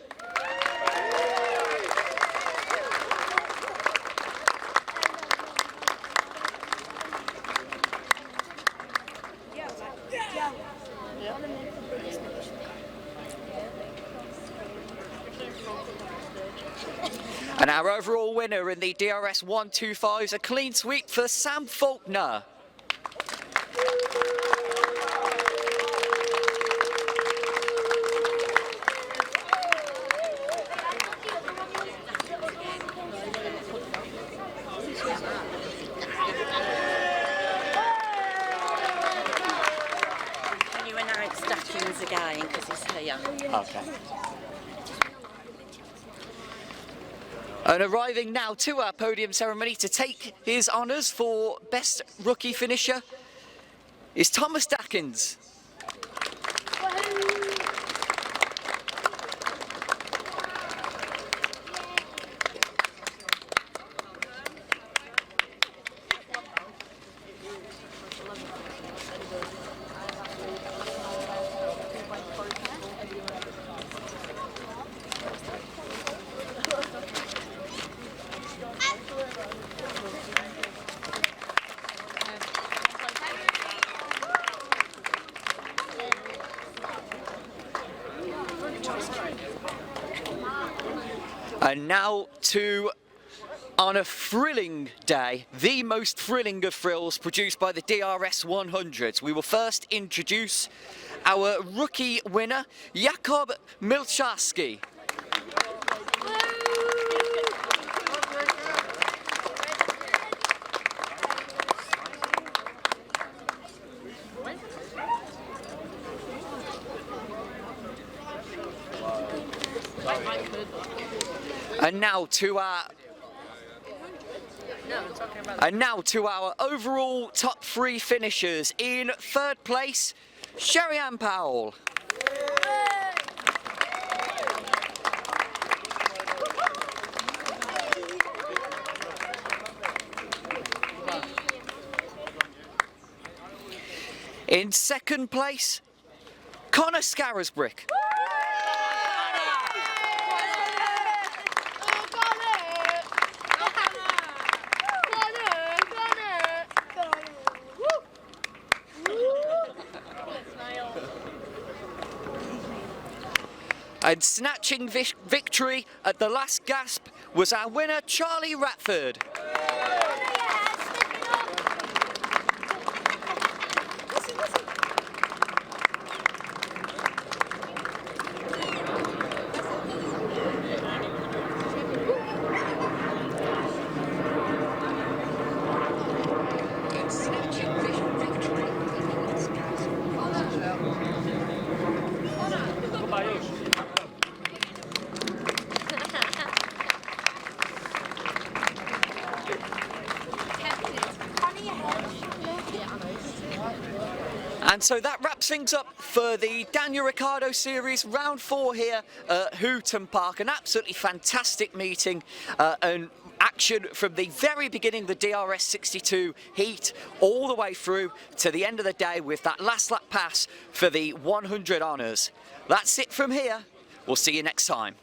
And our overall winner in the DRS100 is a clean sweep for Sam Faulkner. Can you announce Dackens again, because he's here? Okay. And arriving now to our podium ceremony to take his honours for best rookie finisher is Thomas Dackens. And now on a thrilling day, the most thrilling of thrills produced by the DRS100. We will first introduce our rookie winner, Jakub Milczarski. And now to our overall top three finishers. In third place, Sherry-Ann Powell. In second place, Connor Scarisbrick. And snatching victory at the last gasp was our winner, Charlie Ratford. And so that wraps things up for the Daniel Ricciardo Series round 4 here at Hooton Park. An absolutely fantastic meeting and action from the very beginning, the DRS62 heat, all the way through to the end of the day with that last lap pass for the 100 honours. That's it from here. We'll see you next time.